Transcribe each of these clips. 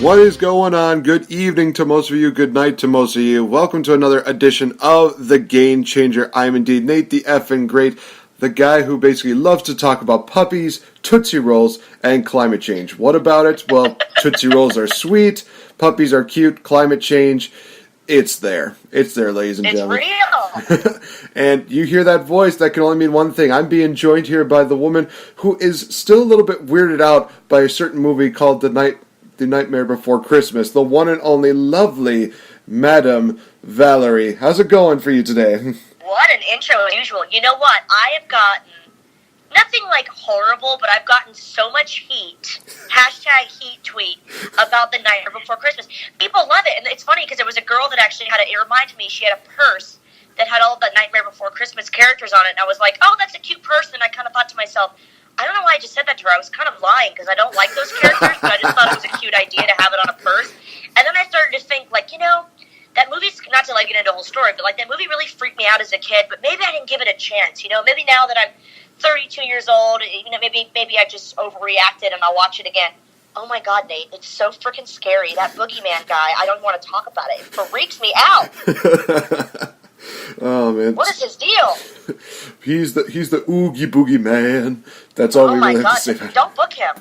What is going on? Good evening to most of you. Good night to most of you. Welcome to another edition of The Game Changer. I'm indeed Nate the effing great, the guy who basically loves to talk about puppies, Tootsie Rolls, and climate change. What about it? Well, Tootsie Rolls are sweet, puppies are cute, climate change, it's there. It's there, ladies and gentlemen. It's real. And you hear that voice, that can only mean one thing. I'm being joined here by the woman who is still a little bit weirded out by a certain movie called The Nightmare Before Christmas, the one and only lovely Madame Valerie. How's it going for you today? What an intro as usual. You know what? I have gotten, nothing like horrible, but I've gotten so much heat, #heat tweet, about The Nightmare Before Christmas. People love it, and it's funny because there was a girl that actually it reminded me, she had a purse that had all the Nightmare Before Christmas characters on it, and I was like, oh, that's a cute purse, and I kind of thought to myself, I don't know why I just said that to her. I was kind of lying because I don't like those characters, but I just thought it was a cute idea to have it on a purse. And then I started to think, that movie's, not to get into the whole story, but that movie really freaked me out as a kid, but maybe I didn't give it a chance. Maybe now that I'm 32 years old, maybe I just overreacted and I'll watch it again. Oh my God, Nate, it's so freaking scary. That boogeyman guy, I don't want to talk about it. It freaks me out. Oh man, what is his deal? He's the Oogie Boogie Man. That's all we really have to say. Don't book him.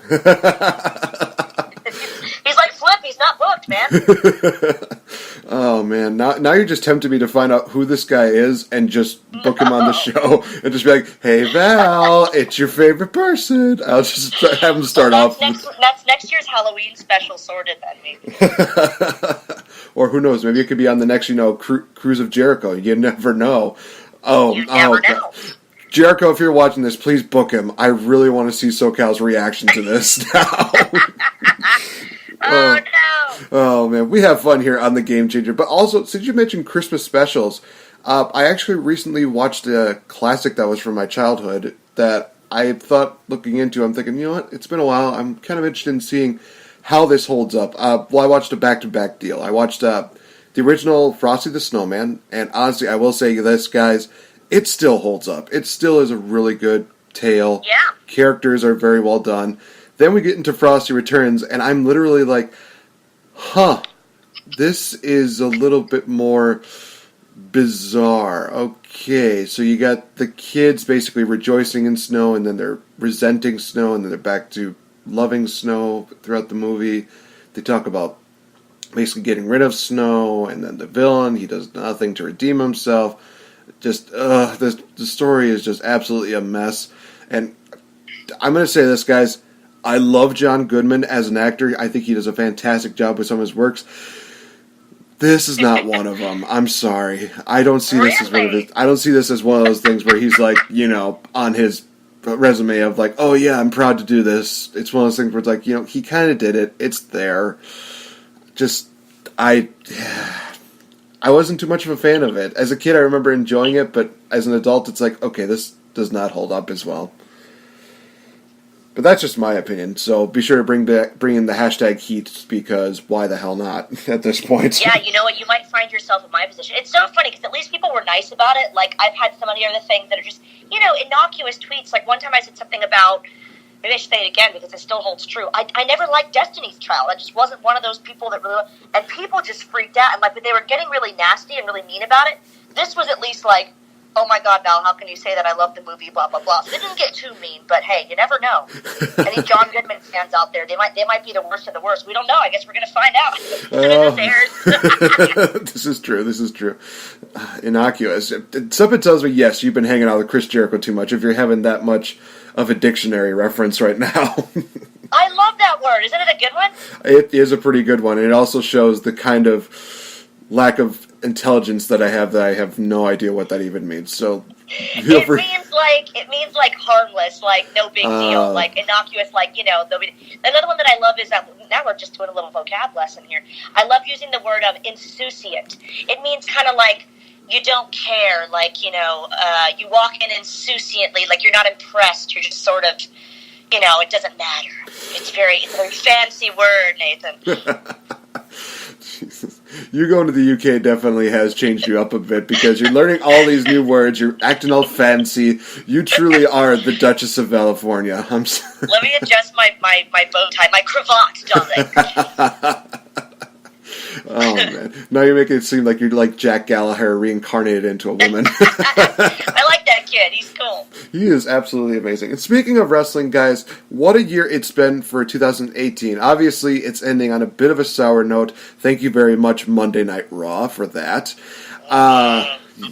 He's like Flip. He's not booked, man. Oh man, now you're just tempting me to find out who this guy is and just book him on the show and just be like, "Hey Val, it's your favorite person." I'll just have him start off. That's next year's Halloween special, sorted then, maybe. Or who knows? Maybe it could be on the next, Cruise of Jericho. You never know. You never know. Jericho, if you're watching this, please book him. I really want to see SoCal's reaction to this now. Oh, no. Oh, man. We have fun here on The Game Changer. But also, since you mentioned Christmas specials, I actually recently watched a classic that was from my childhood that I thought, looking into, I'm thinking, you know what? It's been a while. I'm kind of interested in seeing how this holds up. I watched a back-to-back deal. I watched the original Frosty the Snowman, and honestly, I will say this, guys, it still holds up. It still is a really good tale. Yeah. Characters are very well done. Then we get into Frosty Returns, and I'm literally like, this is a little bit more bizarre. Okay, so you got the kids basically rejoicing in snow, and then they're resenting snow, and then they're back to loving snow throughout the movie. They talk about basically getting rid of snow, and then the villain, he does nothing to redeem himself. Just, the story is just absolutely a mess. And I'm going to say this, guys. I love John Goodman as an actor. I think he does a fantastic job with some of his works. This is not one of them. I'm sorry. I don't see this as one of his. I don't see this as one of those things where he's like, on his resume of like, oh yeah, I'm proud to do this. It's one of those things where it's like, he kind of did it. It's there. Just, I wasn't too much of a fan of it. As a kid, I remember enjoying it, but as an adult, it's like, okay, this does not hold up as well. But that's just my opinion, so be sure to bring in the #heat, because why the hell not at this point? Yeah, you know what? You might find yourself in my position. It's so funny, because at least people were nice about it. I've had some of the other things that are just, innocuous tweets. One time I said something about, maybe I should say it again, because it still holds true. I never liked Destiny's Child. I just wasn't one of those people that really, and people just freaked out, and they were getting really nasty and really mean about it. This was at least oh my God, Val, how can you say that? I love the movie, blah, blah, blah. So they didn't get too mean, but hey, you never know. Any John Goodman fans out there, they might be the worst of the worst. We don't know. I guess we're going to find out. This is true. Innocuous. Something tells me, yes, you've been hanging out with Chris Jericho too much if you're having that much of a dictionary reference right now. I love that word. Isn't it a good one? It is a pretty good one, and it also shows the kind of lack of intelligence that I have no idea what that even means. So it means harmless, no big deal, innocuous, Another one that I love is that, now we're just doing a little vocab lesson here. I love using the word of insouciant. It means kind of you don't care, you walk in insouciantly, you're not impressed, you're just sort of, it doesn't matter. It's a very fancy word, Nathan. Jesus. You going to the UK definitely has changed you up a bit, because you're learning all these new words, you're acting all fancy. You truly are the Duchess of California. Let me adjust my bow tie, my cravat, darling. Oh, man. Now you're making it seem like you're like Jack Gallagher reincarnated into a woman. I like that kid. He's cool. He is absolutely amazing. And speaking of wrestling, guys, what a year it's been for 2018. Obviously, it's ending on a bit of a sour note. Thank you very much, Monday Night Raw, for that.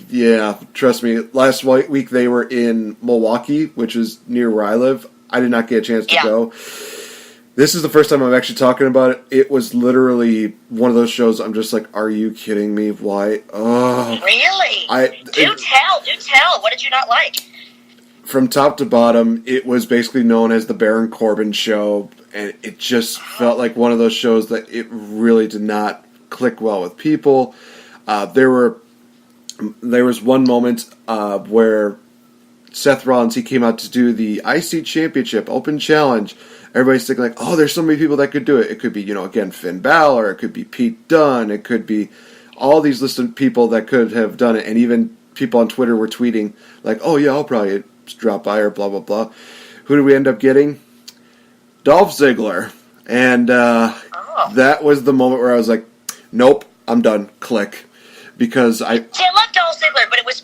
Yeah, trust me. Last week they were in Milwaukee, which is near where I live. I did not get a chance to go. This is the first time I'm actually talking about it. It was literally one of those shows I'm just like, are you kidding me? Why? Oh. Really? Do tell. What did you not like? From top to bottom, it was basically known as the Baron Corbin show, and it just felt like one of those shows that it really did not click well with people. There was one moment where Seth Rollins, he came out to do the IC Championship Open Challenge. Everybody's thinking like, oh, there's so many people that could do it. It could be, again, Finn Balor. It could be Pete Dunne. It could be all these listed people that could have done it. And even people on Twitter were tweeting like, oh, yeah, I'll probably drop by or blah, blah, blah. Who did we end up getting? Dolph Ziggler. And that was the moment where I was like, nope, I'm done. Click. Because I love Dolph Ziggler, but was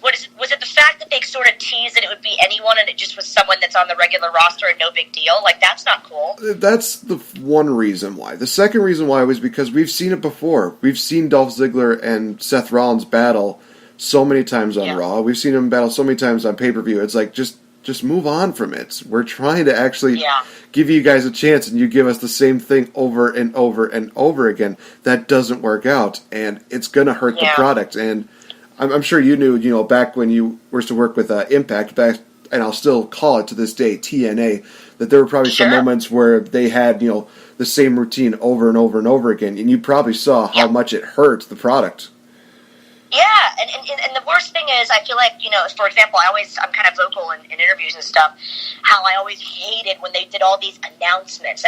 it the fact that they sort of teased that it would be anyone and it just was someone that's on the regular roster and no big deal? Like, that's not cool. That's the one reason why. The second reason why was because we've seen it before. We've seen Dolph Ziggler and Seth Rollins battle so many times on Raw. We've seen them battle so many times on pay-per-view. It's like, just move on from it. We're trying to actually give you guys a chance, and you give us the same thing over and over and over again. That doesn't work out, and it's going to hurt the product. And I'm sure you knew, back when you were to work with Impact, and I'll still call it to this day, TNA, that there were probably some moments where they had, the same routine over and over and over again, and you probably saw how much it hurt the product. Yeah, and the worst thing is, I feel like, for example, I'm kind of vocal in interviews and stuff, how I always hated when they did all these announcements.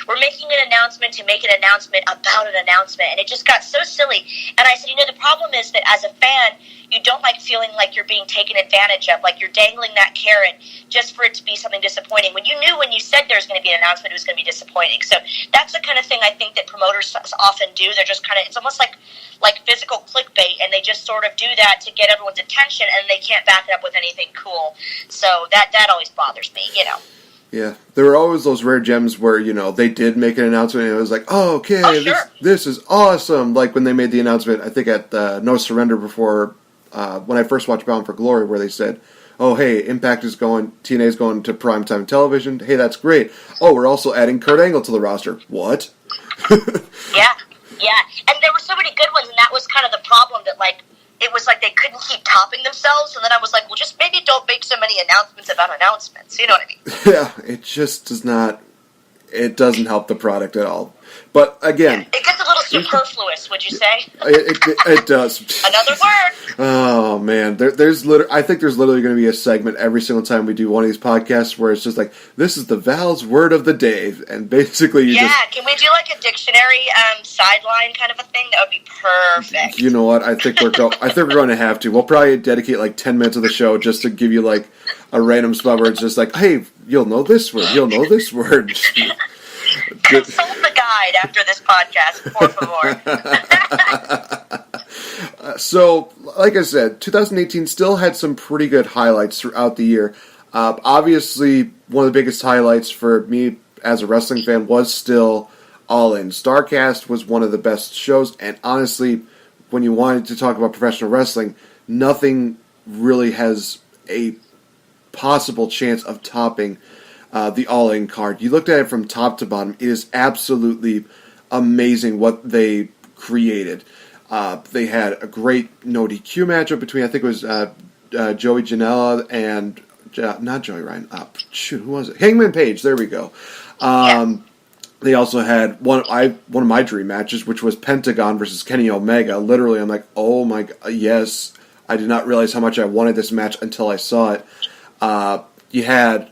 We're making an announcement to make an announcement about an announcement, and it just got so silly. And I said, the problem is that as a fan, you don't like feeling like you're being taken advantage of, like you're dangling that carrot just for it to be something disappointing. When you knew when you said there was going to be an announcement, it was going to be disappointing. So that's the kind of thing I think that promoters often do. They're just kind of, it's almost like physical clickbait, and they just sort of do that to get everyone's attention, and they can't back it up with anything cool. So that always bothers me, Yeah, there were always those rare gems where, they did make an announcement and it was like, oh, okay, this is awesome. Like when they made the announcement, I think at No Surrender before, when I first watched Bound for Glory, where they said, oh, hey, Impact is going, TNA is going to primetime television. Hey, that's great. Oh, we're also adding Kurt Angle to the roster. What? Yeah, and there were so many good ones, and that was kind of the problem, that, it was like they couldn't keep topping themselves, and then I was like, well, just maybe don't make so many announcements about announcements, you know what I mean? Yeah, it just does not, it doesn't help the product at all. But, again... It gets a little superfluous, would you say? It does. Another word! Oh, man. I think there's literally going to be a segment every single time we do one of these podcasts where it's just like, this is the Val's word of the day. And basically can we do a dictionary sideline kind of a thing? That would be perfect. You know what? I think we're going to have to. We'll probably dedicate 10 minutes of the show just to give you a random spot where it's just like, hey, you'll know this word. You'll know this word. Consult the guide after this podcast, por favor. So, like I said, 2018 still had some pretty good highlights throughout the year. Obviously, one of the biggest highlights for me as a wrestling fan was still All In. StarCast was one of the best shows, and honestly, when you wanted to talk about professional wrestling, nothing really has a possible chance of topping the All In card. You looked at it from top to bottom. It is absolutely amazing what they created. They had a great no DQ matchup between, I think it was Joey Janela and not Joey Ryan. Who was it? Hangman Page. There we go. They also had one of my dream matches, which was Pentagon versus Kenny Omega. Literally, I'm like, oh my god, yes. I did not realize how much I wanted this match until I saw it. You had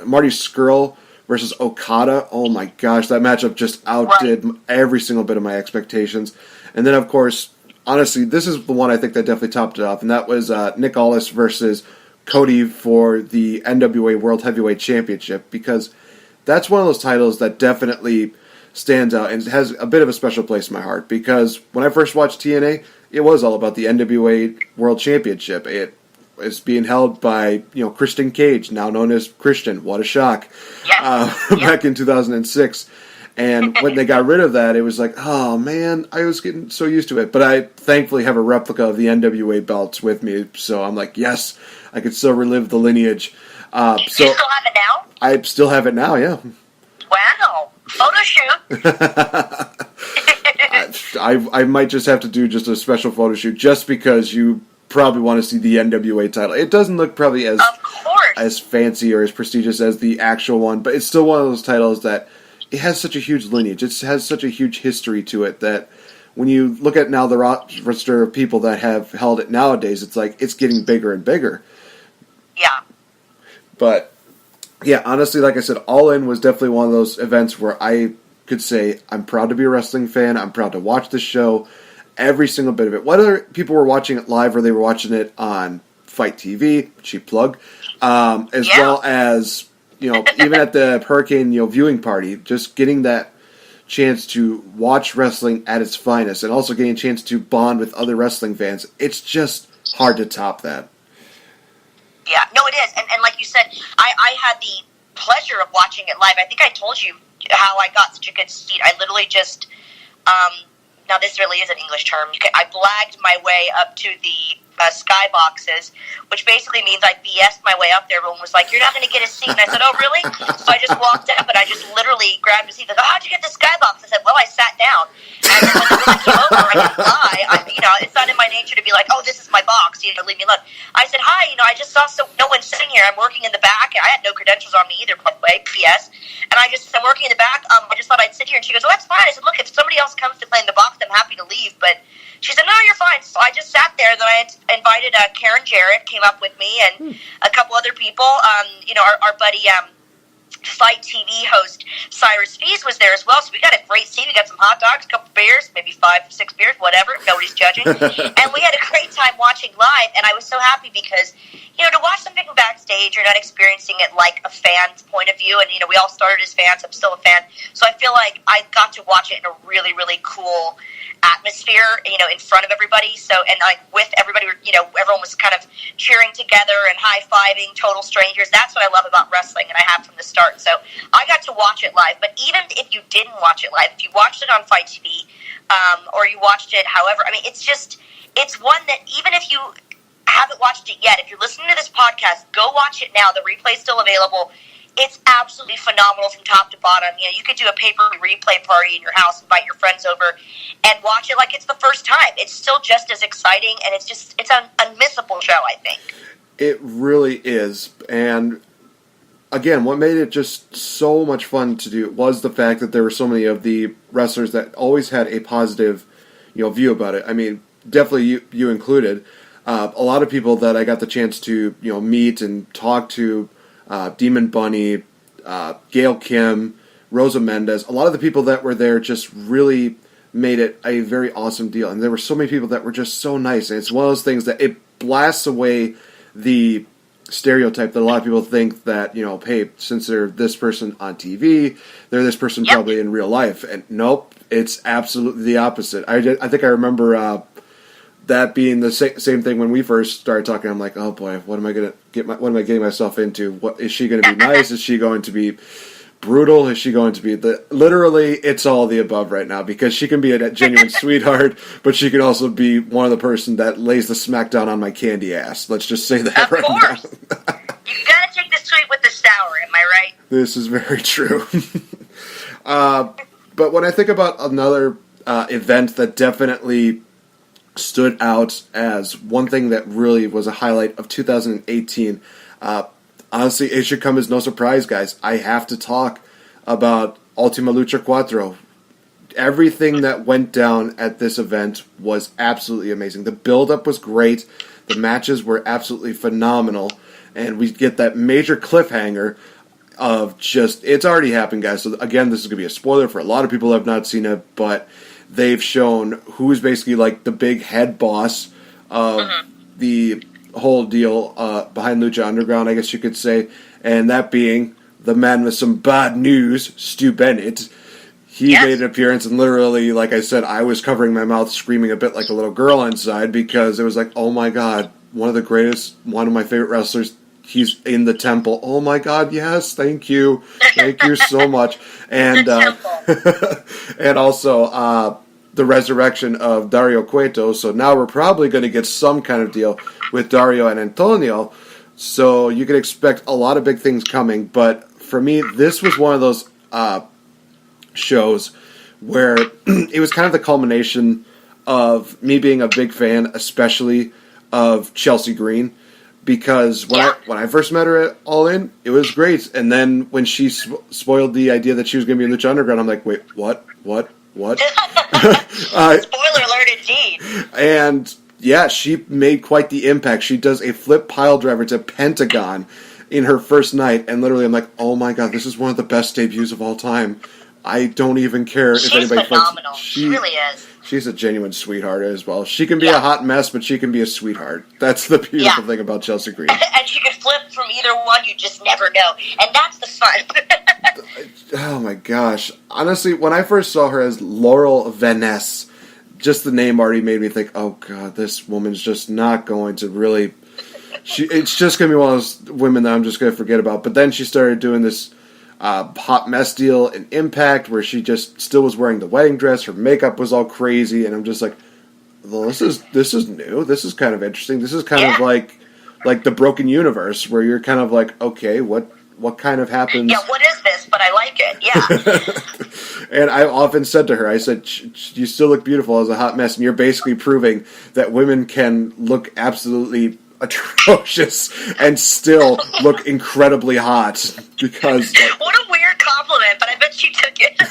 Marty Scurll versus Okada. Oh my gosh, that matchup just outdid every single bit of my expectations. And then, of course, honestly, this is the one I think that definitely topped it off, and that was Nick Aldis versus Cody for the NWA World Heavyweight Championship, because that's one of those titles that definitely stands out and has a bit of a special place in my heart because when I first watched TNA, it was all about the NWA World Championship. It is being held by, Christian Cage, now known as Christian. What a shock. Back in 2006. And when they got rid of that, it was like, oh man, I was getting so used to it. But I thankfully have a replica of the NWA belts with me, so I'm like, yes, I could still relive the lineage. Do you still have it now? I still have it now, yeah. Wow. Photo shoot. I might just have to do just a special photo shoot just because you probably want to see the NWA title. It doesn't look probably as fancy or as prestigious as the actual one, but it's still one of those titles that it has such a huge lineage. It has such a huge history to it that when you look at now the roster of people that have held it nowadays, it's like it's getting bigger and bigger. Yeah. But yeah, honestly, like I said, All In was definitely one of those events where I could say I'm proud to be a wrestling fan. I'm proud to watch this show, every single bit of it. Whether people were watching it live or they were watching it on Fight TV, cheap plug, as well as even at the Hurricane viewing party, just getting that chance to watch wrestling at its finest, and also getting a chance to bond with other wrestling fans. It's just hard to top that. Yeah, no, it is. And like you said, I had the pleasure of watching it live. I think I told you how I got such a good seat. I literally just, now this really is an English term, I blagged my way up to the sky boxes, which basically means I BS'd my way up there. Everyone was like, "You're not going to get a seat." And I said, "Oh, really?" So I just walked up and I just literally grabbed a seat. They go, "How'd you get the sky box?" I said, "Well, I sat down." And then when the woman came over, I didn't lie. It's not in my nature to be like, "Oh, this is my box, leave me alone." I said, "Hi, I just saw no one sitting here. I'm working in the back. I had no credentials on me either, by the way, P.S. And I'm working in the back. I just thought I'd sit here." And she goes, "Oh, that's fine." I said, "Look, if somebody else comes to play in the box, I'm happy to leave." But she said, "No, you're fine." So I just sat there. Then I invited Karen Jarrett, came up with me, and a couple other people. Our buddy, Fight TV host Cyrus Fees was there as well. So we got a great seat. We got some hot dogs, a couple beers, maybe 5, 6 beers, whatever. Nobody's judging. And we had a great time watching live. And I was so happy because, to watch something from backstage, you're not experiencing it like a fan's point of view. And, we all started as fans. I'm still a fan. So I feel like I got to watch it in a really, really cool atmosphere, in front of everybody. So, and like with everybody, everyone was kind of cheering together and high-fiving total strangers. That's what I love about wrestling, and I have from the start. So I got to watch it live. But even if you didn't watch it live, if you watched it on Fight TV, or you watched it however, it's one that even if you haven't watched it yet, if you're listening to this podcast, go watch it now. The replay's still available. It's absolutely phenomenal from top to bottom. You could do a pay-per-view replay party in your house, invite your friends over, and watch it like it's the first time. It's still just as exciting, and it's an unmissable show, I think. It really is. And again, what made it just so much fun to do was the fact that there were so many of the wrestlers that always had a positive, view about it. I mean, definitely you included. A lot of people that I got the chance to, meet and talk to. Demon Bunny, Gail Kim, Rosa Mendez, a lot of the people that were there just really made it a very awesome deal. And there were so many people that were just so nice. And it's one of those things that it blasts away the stereotype that a lot of people think that, hey, since they're this person on TV, they're this person probably in real life. And nope, it's absolutely the opposite. I think I remember that being the same thing when we first started talking. I'm like, oh boy, what am I getting myself into? What is she going to be nice? Is she going to be brutal? Is she going to be literally? It's all the above right now because she can be a genuine sweetheart, but she can also be one of the person that lays the smackdown on my candy ass. Let's just say that of right course. now. You gotta take the sweet with the sour. Am I right? This is very true. But when I think about another event that definitely stood out as one thing that really was a highlight of 2018. Honestly, it should come as no surprise, guys. I have to talk about Ultima Lucha Cuatro. Everything that went down at this event was absolutely amazing. The build-up was great. The matches were absolutely phenomenal. And we get that major cliffhanger of just, it's already happened, guys. So again, this is going to be a spoiler for a lot of people who have not seen it, but they've shown who's basically like the big head boss of the whole deal behind Lucha Underground, I guess you could say, and that being the man with some bad news, Stu Bennett. he made an appearance, and literally, like I said, I was covering my mouth, screaming a bit like a little girl inside, because it was like, oh my god, one of my favorite wrestlers, he's in the temple. Oh my god, yes, thank you so much. And and also the resurrection of Dario Cueto. So now we're probably going to get some kind of deal with Dario and Antonio. So you can expect a lot of big things coming. But for me, this was one of those shows where it was kind of the culmination of me being a big fan, especially of Chelsea Green, because when I first met her at All In, it was great, and then when she spoiled the idea that she was going to be in Lucha Underground, I'm like, wait, what? Spoiler alert, indeed. And yeah, she made quite the impact. She does a flip pile driver to Pentagon in her first night, and literally I'm like, oh my god, this is one of the best debuts of all time. I don't even care if anybody phenomenal. She really is. She's a genuine sweetheart as well. She can be a hot mess, but she can be a sweetheart. That's the beautiful thing about Chelsea Green. And she can flip from either one, you just never know. And that's the fun. Oh my gosh. Honestly, when I first saw her as Laurel Vaness, just the name already made me think, oh god, this woman's just not going to really... It's just going to be one of those women that I'm just going to forget about. But then she started doing this hot mess deal in Impact, where she just still was wearing the wedding dress. Her makeup was all crazy, and I'm just like, well, this is new. This is kind of interesting. This is kind of like the Broken Universe, where you're kind of like, okay, what kind of happens? Yeah, what is this? But I like it. Yeah. And I often said to her, I said, you still look beautiful as a hot mess, and you're basically proving that women can look absolutely atrocious and still look incredibly hot, because what a weird compliment, but I bet she took it.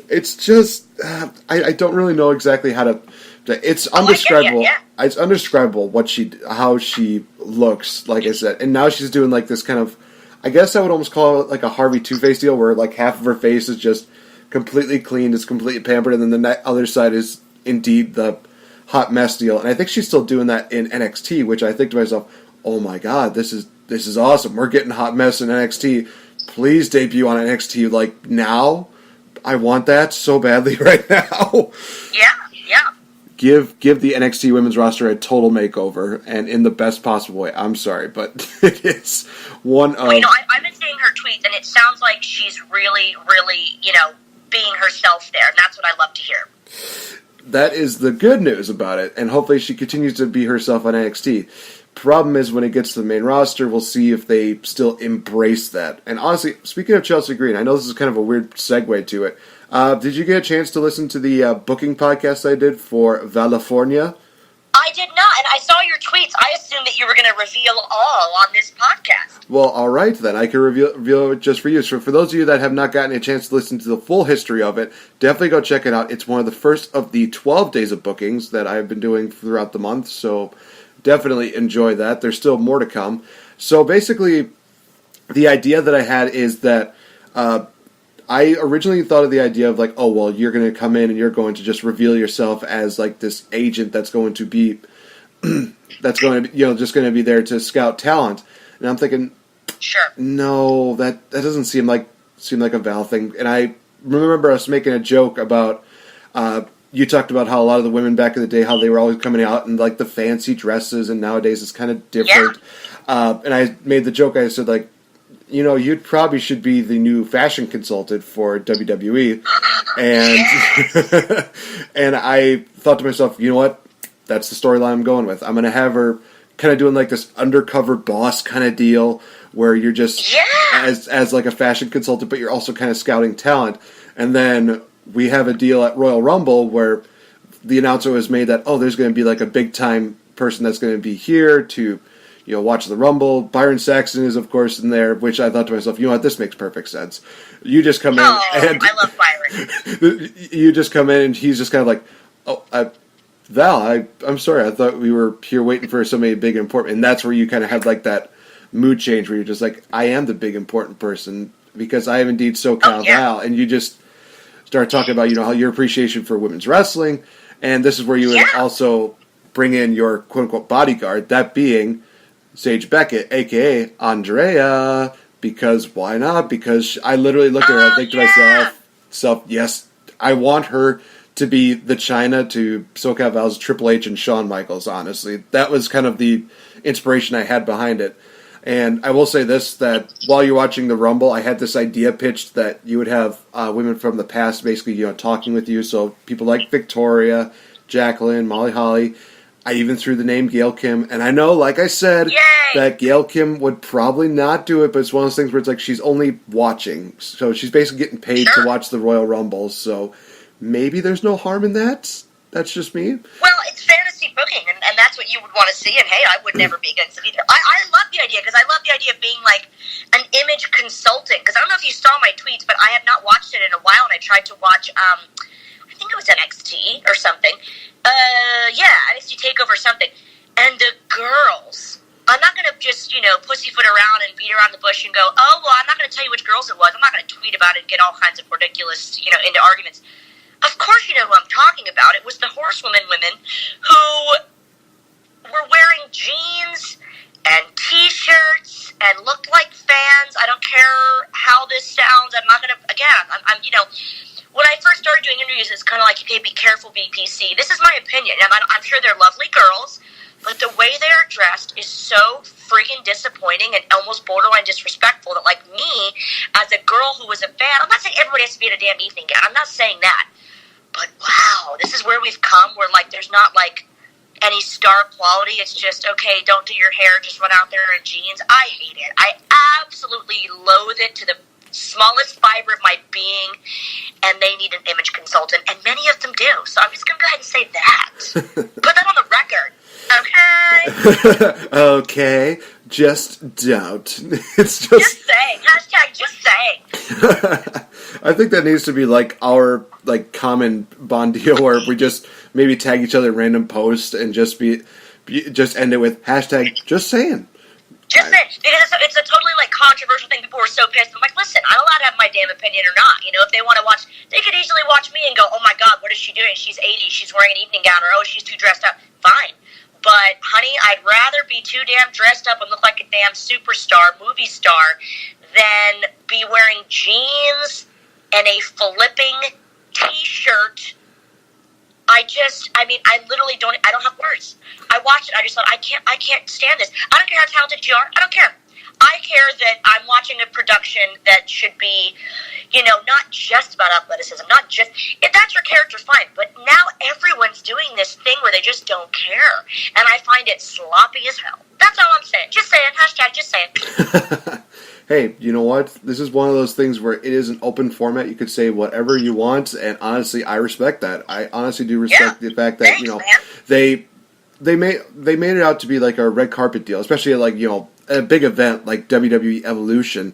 It's just I don't really know exactly how to. It's undescribable. It's undescribable how she looks, like I said, and now she's doing like this kind of, I guess I would almost call it like a Harvey Two-Face deal, where like half of her face is just completely clean, it's completely pampered, and then the other side is indeed the hot mess deal. And I think she's still doing that in NXT, which I think to myself, oh my god, this is awesome. We're getting hot mess in NXT. Please debut on NXT like now. I want that so badly right now. Yeah. Give the NXT women's roster a total makeover, and in the best possible way. I'm sorry, but it is one of... Well, I've been seeing her tweets, and it sounds like she's really, really, being herself there, and that's what I love to hear. That is the good news about it, and hopefully she continues to be herself on NXT. Problem is, when it gets to the main roster, we'll see if they still embrace that. And honestly, speaking of Chelsea Green, I know this is kind of a weird segue to it. Did you get a chance to listen to the booking podcast I did for California? I did not, and I saw your tweets. I assumed that you were going to reveal all on this podcast. Well, all right, then. I can reveal it just for you. So for those of you that have not gotten a chance to listen to the full history of it, definitely go check it out. It's one of the first of the 12 days of bookings that I've been doing throughout the month, so definitely enjoy that. There's still more to come. So basically, the idea that I had is that I originally thought of the idea of like, oh, well, you're going to come in and you're going to just reveal yourself as like this agent that's going to be, just going to be there to scout talent. And I'm thinking, sure, no, that doesn't seem like a Val thing. And I remember us making a joke about, you talked about how a lot of the women back in the day, how they were always coming out in like the fancy dresses, and nowadays it's kind of different. Yeah. And I made the joke, I said like, you probably should be the new fashion consultant for WWE. And and I thought to myself, you know what? That's the storyline I'm going with. I'm going to have her kind of doing like this undercover boss kind of deal where you're just as like a fashion consultant, but you're also kind of scouting talent. And then we have a deal at Royal Rumble where the announcer has made that, there's going to be like a big time person that's going to be here to watch the Rumble. Byron Saxton is, of course, in there, which I thought to myself, you know what, this makes perfect sense. You just come in and... I love Byron. You just come in and he's just kind of like, Val, I'm sorry, I thought we were here waiting for somebody big and important. And that's where you kind of have like that mood change where you're just like, I am the big important person because I am indeed SoCal Val. And you just start talking about, how your appreciation for women's wrestling. And this is where you would also bring in your quote-unquote bodyguard, that being Sage Beckett, a.k.a. Andrea because why not? Because I literally look at her and think to myself, yes, I want her to be the China to SoCal Val's Triple H and Shawn Michaels, honestly. That was kind of the inspiration I had behind it. And I will say this, that while you're watching the Rumble, I had this idea pitched that you would have women from the past basically, talking with you. So people like Victoria, Jacqueline, Molly Holly. I even threw the name Gail Kim. And I know, like I said, that Gail Kim would probably not do it, but it's one of those things where it's like she's only watching. So she's basically getting paid to watch the Royal Rumble. So maybe there's no harm in that. That's just me. Well, it's fantasy booking, and that's what you would want to see, and hey, I would never be against it either. I love the idea, because I love the idea of being like an image consultant, because I don't know if you saw my tweets, but I have not watched it in a while, and I tried to watch, I think it was NXT or something. NXT TakeOver or something. And the girls, I'm not going to just, pussyfoot around and beat around the bush and go, oh, well, I'm not going to tell you which girls it was. I'm not going to tweet about it and get all kinds of ridiculous, into arguments. Of course you know who I'm talking about. It was the Horsewoman women who were wearing jeans and T-shirts and looked like fans. I don't care how this sounds. I'm not going to, again, I'm when I first started doing interviews, it's kind of like, okay, be careful, BPC. This is my opinion. I'm sure they're lovely girls, but the way they're dressed is so freaking disappointing and almost borderline disrespectful that, like me, as a girl who was a fan, I'm not saying everybody has to be at a damn evening gown. I'm not saying that. But wow, this is where we've come, where like there's not like any star quality. It's just, okay, don't do your hair, just run out there in jeans. I hate it. I absolutely loathe it to the smallest fiber of my being, and they need an image consultant, and many of them do. So I'm just going to go ahead and say that. Put that on the record, okay? Okay, just don't. It's just saying. Hashtag just saying. I think that needs to be like our common bond deal where we just maybe tag each other in random posts and just end it with hashtag just saying. Just saying, because it's a totally controversial thing. People were so pissed. I'm like, listen, I'm allowed to have my damn opinion or not. If they want to watch, they could easily watch me and go, oh my God, what is she doing? She's 80, she's wearing an evening gown, or oh, she's too dressed up. Fine. But, honey, I'd rather be too damn dressed up and look like a damn superstar, movie star, than be wearing jeans and a flipping T-shirt. I literally don't have words. I watched it, I just thought, I can't stand this. I don't care how talented you are, I don't care. I care that I'm watching a production that should be, not just about athleticism, not just, if that's your character, fine, but now everyone's doing this thing where they just don't care, and I find it sloppy as hell. That's all I'm saying. Just saying, hashtag just saying. Hey, you know what? This is one of those things where it is an open format. You could say whatever you want, and honestly, I respect that. I honestly do respect the fact that, they made it out to be like a red carpet deal, especially at a big event like WWE Evolution.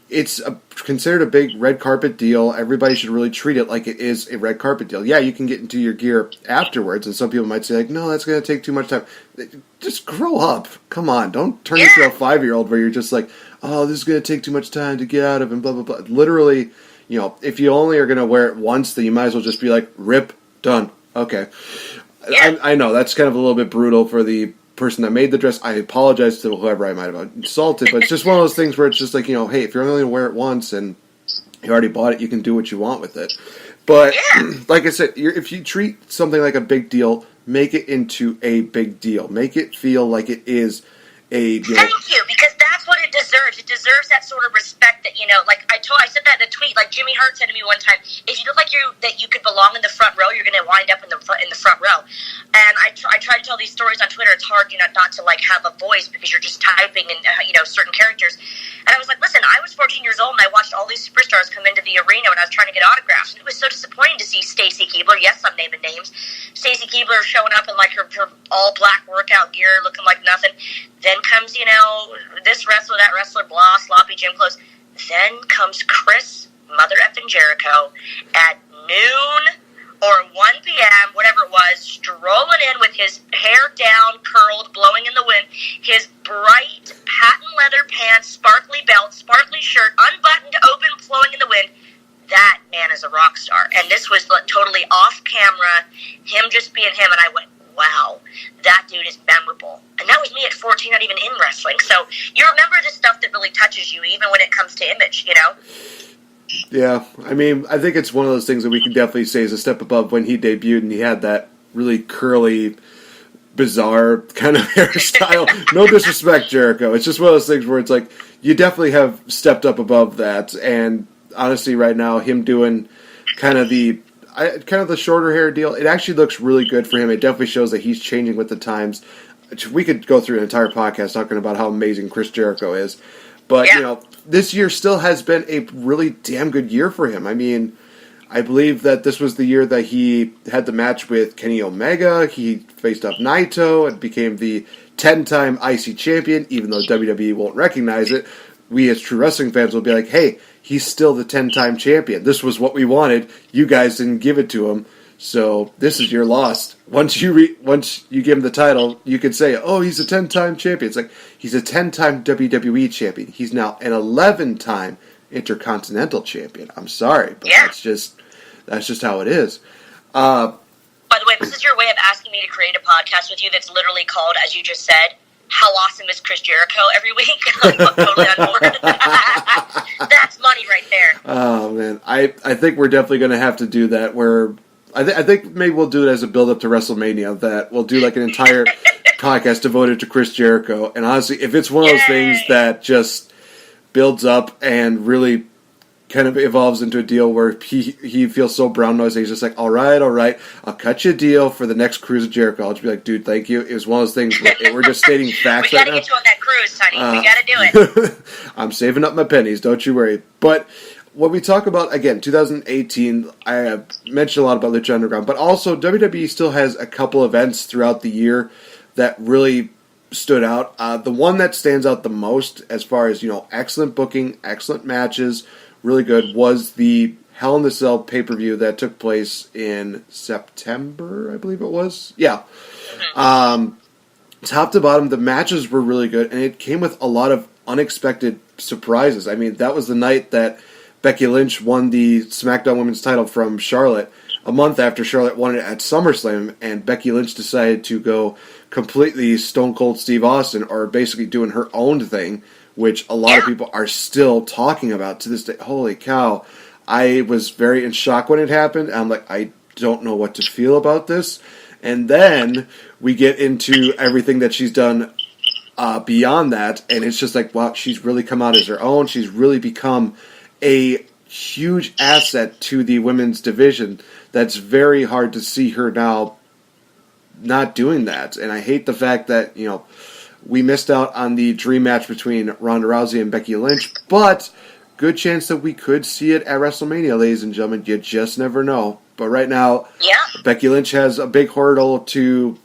It's considered a big red carpet deal. Everybody should really treat it like it is a red carpet deal. Yeah, you can get into your gear afterwards, and some people might say, no, that's going to take too much time. Just grow up. Come on. Don't turn into a 5-year-old where you're just like, oh, this is going to take too much time to get out of, and blah, blah, blah. Literally, if you only are going to wear it once, then you might as well just be like, rip, done. Okay. Yeah. I know, that's kind of a little bit brutal for the person that made the dress. I apologize to whoever I might have insulted, but it's just one of those things where it's just like, hey, if you're only going to wear it once and you already bought it, you can do what you want with it. But, like I said, if you treat something like a big deal, make it into a big deal. Make it feel like it is a... Thank you, because that's what it deserves. It deserves that sort of respect that, I said that in a tweet, like Jimmy Hart said to me one time, if you look like that you could belong in the front row, you're going to wind up in the front row. And I try to tell these stories on Twitter. It's hard, not to have a voice because you're just typing and, certain characters. And I was like, listen, I was 14 years old and I watched all these superstars come into the arena when I was trying to get autographs. And it was so disappointing to see Stacy Keibler. Yes, I'm naming names. Stacy Keibler showing up in her all black workout gear, looking like nothing. Then comes, this wrestler, that wrestler, blah, sloppy gym clothes. Then comes Chris Mother effing Jericho at noon or 1 p.m., whatever it was, strolling in with his hair down, curled, blowing in the wind, his bright patent leather pants, sparkly belt, sparkly shirt, unbuttoned, open, flowing in the wind. That man is a rock star. And this was totally off camera, him just being him, and I went, wow, that dude is memorable. And that was me at 14, not even in wrestling. So you remember the stuff that really touches you, even when it comes to image, you know? Yeah, I mean, I think it's one of those things that we can definitely say is a step above when he debuted and he had that really curly, bizarre kind of hairstyle. No disrespect, Jericho. It's just one of those things where it's like, you definitely have stepped up above that, and honestly, right now, him doing kind of the shorter hair deal, it actually looks really good for him. It definitely shows that he's changing with the times. We could go through an entire podcast talking about how amazing Chris Jericho is, but you know, this year still has been a really damn good year for him. I mean, I believe that this was the year that he had the match with Kenny Omega. He faced off Naito and became the 10-time IC champion, even though WWE won't recognize it. We as true wrestling fans will be like, hey, he's still the 10-time champion. This was what we wanted. You guys didn't give it to him, so this is your loss. Once you give him the title, you can say, oh, he's a 10-time champion. It's like, he's a 10-time WWE champion. He's now an 11-time Intercontinental champion. I'm sorry, but that's just how it is. By the way, this is your way of asking me to create a podcast with you that's literally called, as you just said, How Awesome is Chris Jericho every week? I'm totally on board. That's money right there. Oh, man. I think we're definitely going to have to do that, where I think maybe we'll do it as a build-up to WrestleMania, that we'll do like an entire podcast devoted to Chris Jericho. And honestly, if it's one of those things that just builds up and really kind of evolves into a deal where he feels so brown nosed that he's just like, all right, I'll cut you a deal for the next cruise of Jericho. I'll just be like, dude, thank you. It was one of those things where we're just stating facts right now. We gotta get you on that cruise, honey. We gotta do it. I'm saving up my pennies, don't you worry. But when we talk about, again, 2018, I have mentioned a lot about Lucha Underground, but also WWE still has a couple events throughout the year that really stood out. The one that stands out the most as far as, excellent booking, excellent matches, really good, was the Hell in the Cell pay-per-view that took place in September, I believe it was. Yeah. Top to bottom, the matches were really good, and it came with a lot of unexpected surprises. I mean, that was the night that Becky Lynch won the SmackDown Women's title from Charlotte, a month after Charlotte won it at SummerSlam, and Becky Lynch decided to go completely Stone Cold Steve Austin, or basically doing her own thing, which a lot of people are still talking about to this day. Holy cow. I was very in shock when it happened. I'm like, I don't know what to feel about this. And then we get into everything that she's done beyond that, and it's just like, wow, she's really come out as her own. She's really become a huge asset to the women's division. That's very hard to see her now not doing that. And I hate the fact that, we missed out on the dream match between Ronda Rousey and Becky Lynch, but good chance that we could see it at WrestleMania, ladies and gentlemen. You just never know. But right now, Becky Lynch has a big hurdle to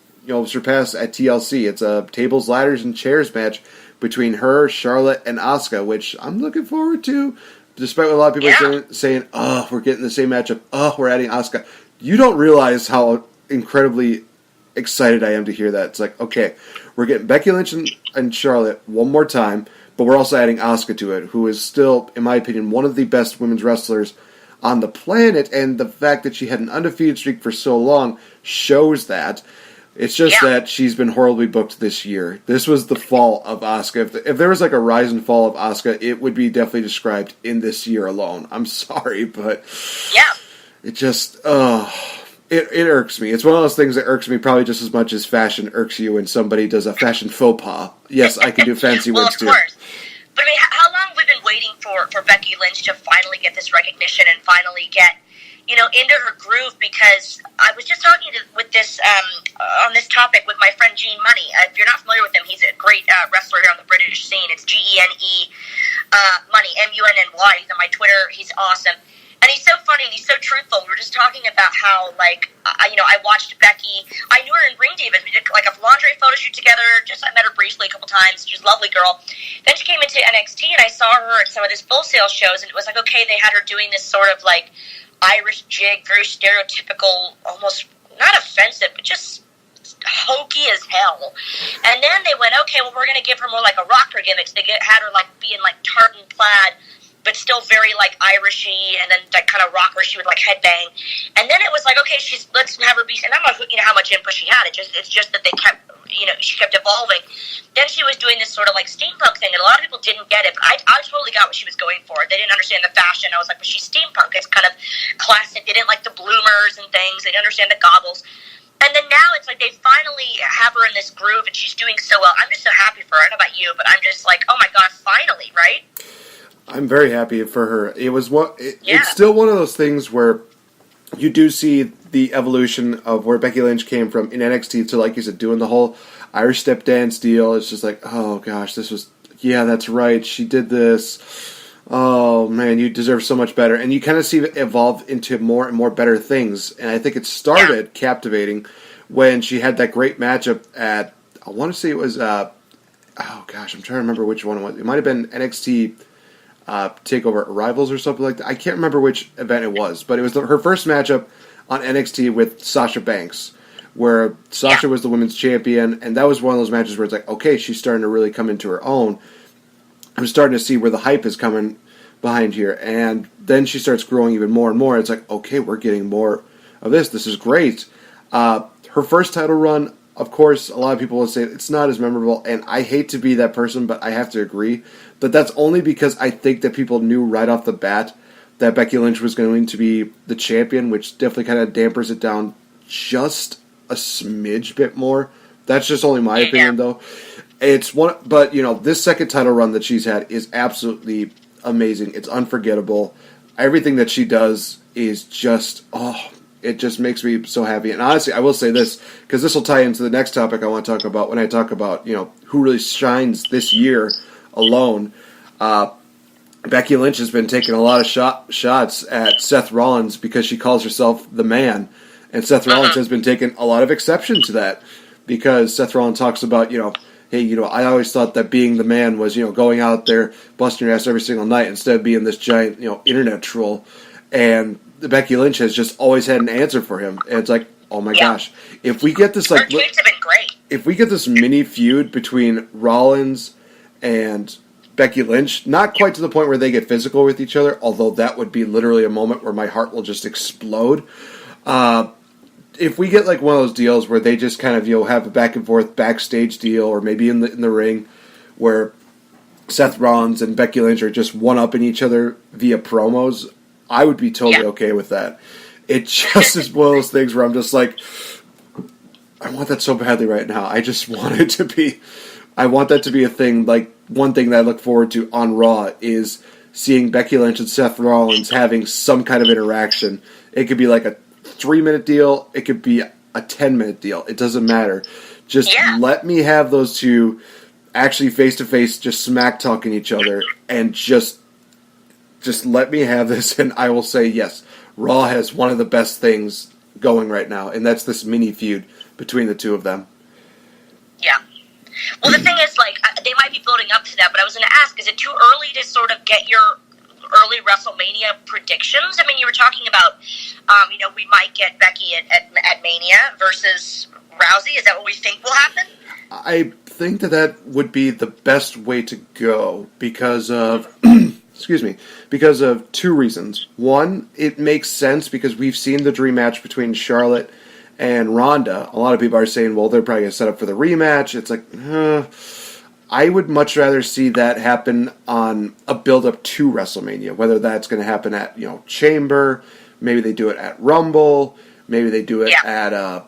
surpass at TLC. It's a tables, ladders, and chairs match between her, Charlotte, and Asuka, which I'm looking forward to, despite what a lot of people are saying, oh, we're getting the same matchup, oh, we're adding Asuka. You don't realize how incredibly excited I am to hear that. It's like, okay, we're getting Becky Lynch and Charlotte one more time, but we're also adding Asuka to it, who is still, in my opinion, one of the best women's wrestlers on the planet, and the fact that she had an undefeated streak for so long shows that. It's just that she's been horribly booked this year. This was the fall of Asuka. If there was like a rise and fall of Asuka, it would be definitely described in this year alone. I'm sorry, but it just, It irks me. It's one of those things that irks me probably just as much as fashion irks you when somebody does a fashion faux pas. Yes, I can do fancy words too. Well, of course. But I mean, how long have we been waiting for Becky Lynch to finally get this recognition and finally get, into her groove? Because I was just talking with this on this topic with my friend Gene Money. If you're not familiar with him, he's a great wrestler here on the British scene. It's Gene Money, Munny. He's on my Twitter. He's awesome. And he's so funny and he's so truthful. We were just talking about how, I watched Becky. I knew her in Ring Divas. We did, a lingerie photo shoot together. I met her briefly a couple times. She's a lovely girl. Then she came into NXT, and I saw her at some of this Full Sail shows, and it was like, okay, they had her doing this sort of, Irish jig, very stereotypical, almost not offensive, but just hokey as hell. And then they went, okay, well, we're going to give her more like a rocker gimmick. So they had her, being, tartan plaid, but still very Irishy, and then that kind of rocker. She would headbang, and then it was like, okay, let's have her be. And I'm not, how much input she had. It's just that they kept she kept evolving. Then she was doing this sort of like steampunk thing, and a lot of people didn't get it, but I totally got what she was going for. They didn't understand the fashion. I was like, but she's steampunk. It's kind of classic. They didn't like the bloomers and things. They didn't understand the goggles. And then now it's like they finally have her in this groove, and she's doing so well. I'm just so happy for her. I don't know about you, but I'm just like, oh my God, finally, right? I'm very happy for her. It's still one of those things where you do see the evolution of where Becky Lynch came from in NXT to, like you said, doing the whole Irish step dance deal. It's just like, oh gosh, that's right, she did this. Oh man, you deserve so much better. And you kind of see it evolve into more and more better things. And I think it started captivating when she had that great matchup at, I want to say it was, oh gosh, I'm trying to remember which one it was. It might have been NXT TakeOver Arrivals or something like that. I can't remember which event it was, but it was her first matchup on NXT with Sasha Banks, where Sasha was the women's champion, and that was one of those matches where it's like, okay, she's starting to really come into her own. I'm starting to see where the hype is coming behind here, and then she starts growing even more and more. It's like, okay, we're getting more of this. This is great. Her first title run, of course, a lot of people will say it's not as memorable, and I hate to be that person, but I have to agree. But that's only because I think that people knew right off the bat that Becky Lynch was going to be the champion, which definitely kind of dampers it down just a smidge bit more. That's just only my opinion, though. But this second title run that she's had is absolutely amazing. It's unforgettable. Everything that she does is just, it just makes me so happy. And honestly, I will say this, because this will tie into the next topic I want to talk about when I talk about, who really shines this year alone. Becky Lynch has been taking a lot of shots at Seth Rollins because she calls herself the man. And Seth Rollins has been taking a lot of exception to that because Seth Rollins talks about, hey, I always thought that being the man was, going out there, busting your ass every single night instead of being this giant, internet troll. And Becky Lynch has just always had an answer for him. And it's like, oh my gosh. If we get this, her tweets have been great. If we get this mini feud between Rollins and Becky Lynch, not quite to the point where they get physical with each other, although that would be literally a moment where my heart will just explode. If we get like one of those deals where they just kind of have a back and forth backstage deal, or maybe in the ring, where Seth Rollins and Becky Lynch are just one-upping each other via promos, I would be totally okay with that. It just is one of those things where I'm just like, I want that so badly right now. I just want it to be. I want that to be a thing. Like, one thing that I look forward to on Raw is seeing Becky Lynch and Seth Rollins having some kind of interaction. It could be like a 3-minute deal. It could be a 10-minute deal. It doesn't matter. Just let me have those two actually face-to-face just smack-talking each other, and just let me have this, and I will say, yes, Raw has one of the best things going right now, and that's this mini feud between the two of them. Yeah. Well, the thing is, like, they might be building up to that, but I was going to ask, is it too early to sort of get your early WrestleMania predictions? I mean, you were talking about, we might get Becky at Mania versus Rousey. Is that what we think will happen? I think that would be the best way to go because of, because of two reasons. One, it makes sense because we've seen the dream match between Charlotte and Ronda. A lot of people are saying, well, they're probably going to set up for the rematch. It's like, I would much rather see that happen on a build-up to WrestleMania, whether that's going to happen at, Chamber, maybe they do it at Rumble, maybe they do it at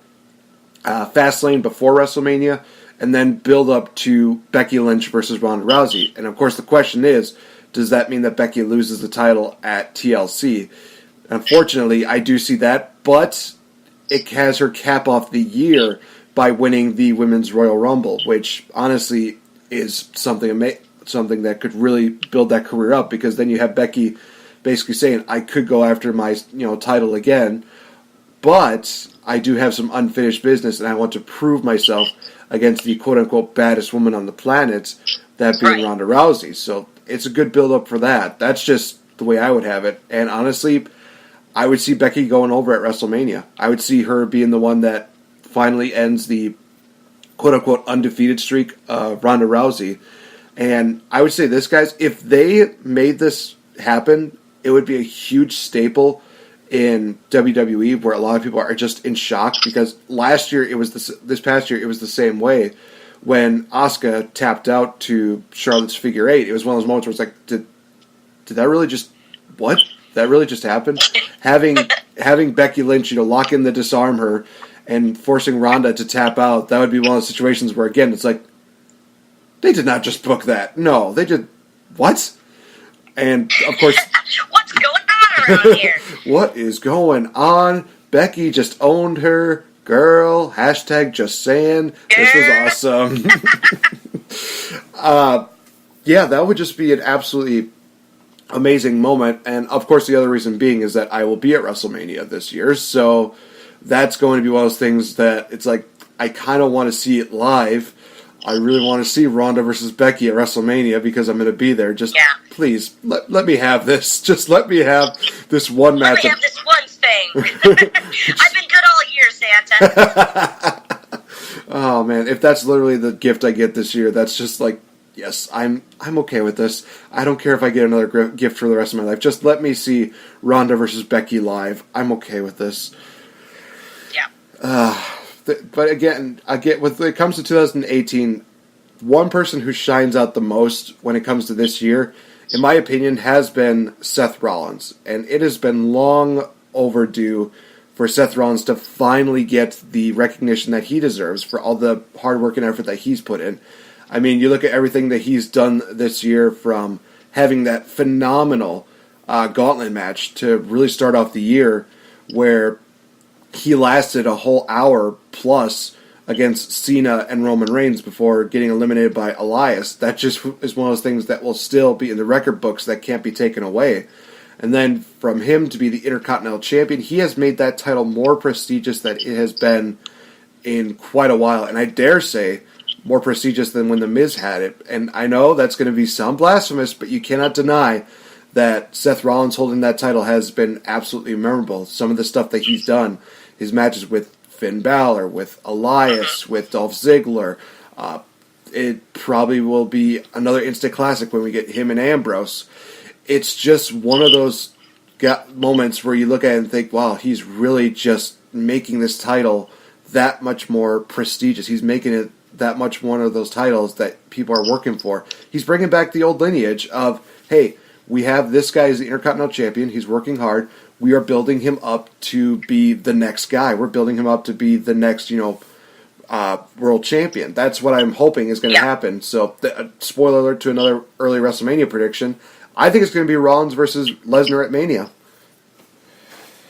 Fastlane before WrestleMania, and then build up to Becky Lynch versus Ronda Rousey. And, of course, the question is, does that mean that Becky loses the title at TLC? Unfortunately, I do see that, but it has her cap off the year by winning the Women's Royal Rumble, which honestly is something that could really build that career up, because then you have Becky basically saying, I could go after my title again, but I do have some unfinished business and I want to prove myself against the quote-unquote baddest woman on the planet, that being Ronda Rousey. So it's a good build-up for that. That's just the way I would have it. And honestly, I would see Becky going over at WrestleMania. I would see her being the one that finally ends the quote-unquote undefeated streak of Ronda Rousey. And I would say this, guys, if they made this happen, it would be a huge staple in WWE, where a lot of people are just in shock because last year this past year it was the same way. When Asuka tapped out to Charlotte's figure eight, it was one of those moments where it's like, did that really just what? That really just happened? having Becky Lynch, lock in the disarm her and forcing Ronda to tap out, that would be one of those situations where again it's like, they did not just book that. No, they did what? And of course, what's going on around here? What is going on? Becky just owned her. Girl, hashtag just saying. This was awesome. Yeah, that would just be an absolutely amazing moment. And of course, the other reason being is that I will be at WrestleMania this year. So that's going to be one of those things that it's like, I kind of want to see it live. I really want to see Ronda versus Becky at WrestleMania because I'm going to be there. Just please, let me have this. Just let me have this one match. Let me have this one thing. I've been good all year, Santa. Oh, man. If that's literally the gift I get this year, that's just like, yes, I'm okay with this. I don't care if I get another gift for the rest of my life. Just let me see Ronda versus Becky live. I'm okay with this. Yeah. But again, when it comes to 2018, one person who shines out the most when it comes to this year, in my opinion, has been Seth Rollins. And it has been long overdue for Seth Rollins to finally get the recognition that he deserves for all the hard work and effort that he's put in. I mean, you look at everything that he's done this year, from having that phenomenal gauntlet match to really start off the year where he lasted a whole hour plus against Cena and Roman Reigns before getting eliminated by Elias. That just is one of those things that will still be in the record books that can't be taken away. And then from him to be the Intercontinental Champion, he has made that title more prestigious than it has been in quite a while. And I dare say more prestigious than when The Miz had it. And I know that's going to be some blasphemous, but you cannot deny that Seth Rollins holding that title has been absolutely memorable. Some of the stuff that he's done, his matches with Finn Balor, with Elias, with Dolph Ziggler, it probably will be another instant classic when we get him and Ambrose. It's just one of those moments where you look at it and think, wow, he's really just making this title that much more prestigious. He's making it that much one of those titles that people are working for. He's bringing back the old lineage of, hey, we have this guy as the Intercontinental Champion. He's working hard. We are building him up to be the next guy. We're building him up to be the next, world champion. That's what I'm hoping is going to happen. So, spoiler alert to another early WrestleMania prediction. I think it's going to be Rollins versus Lesnar at Mania.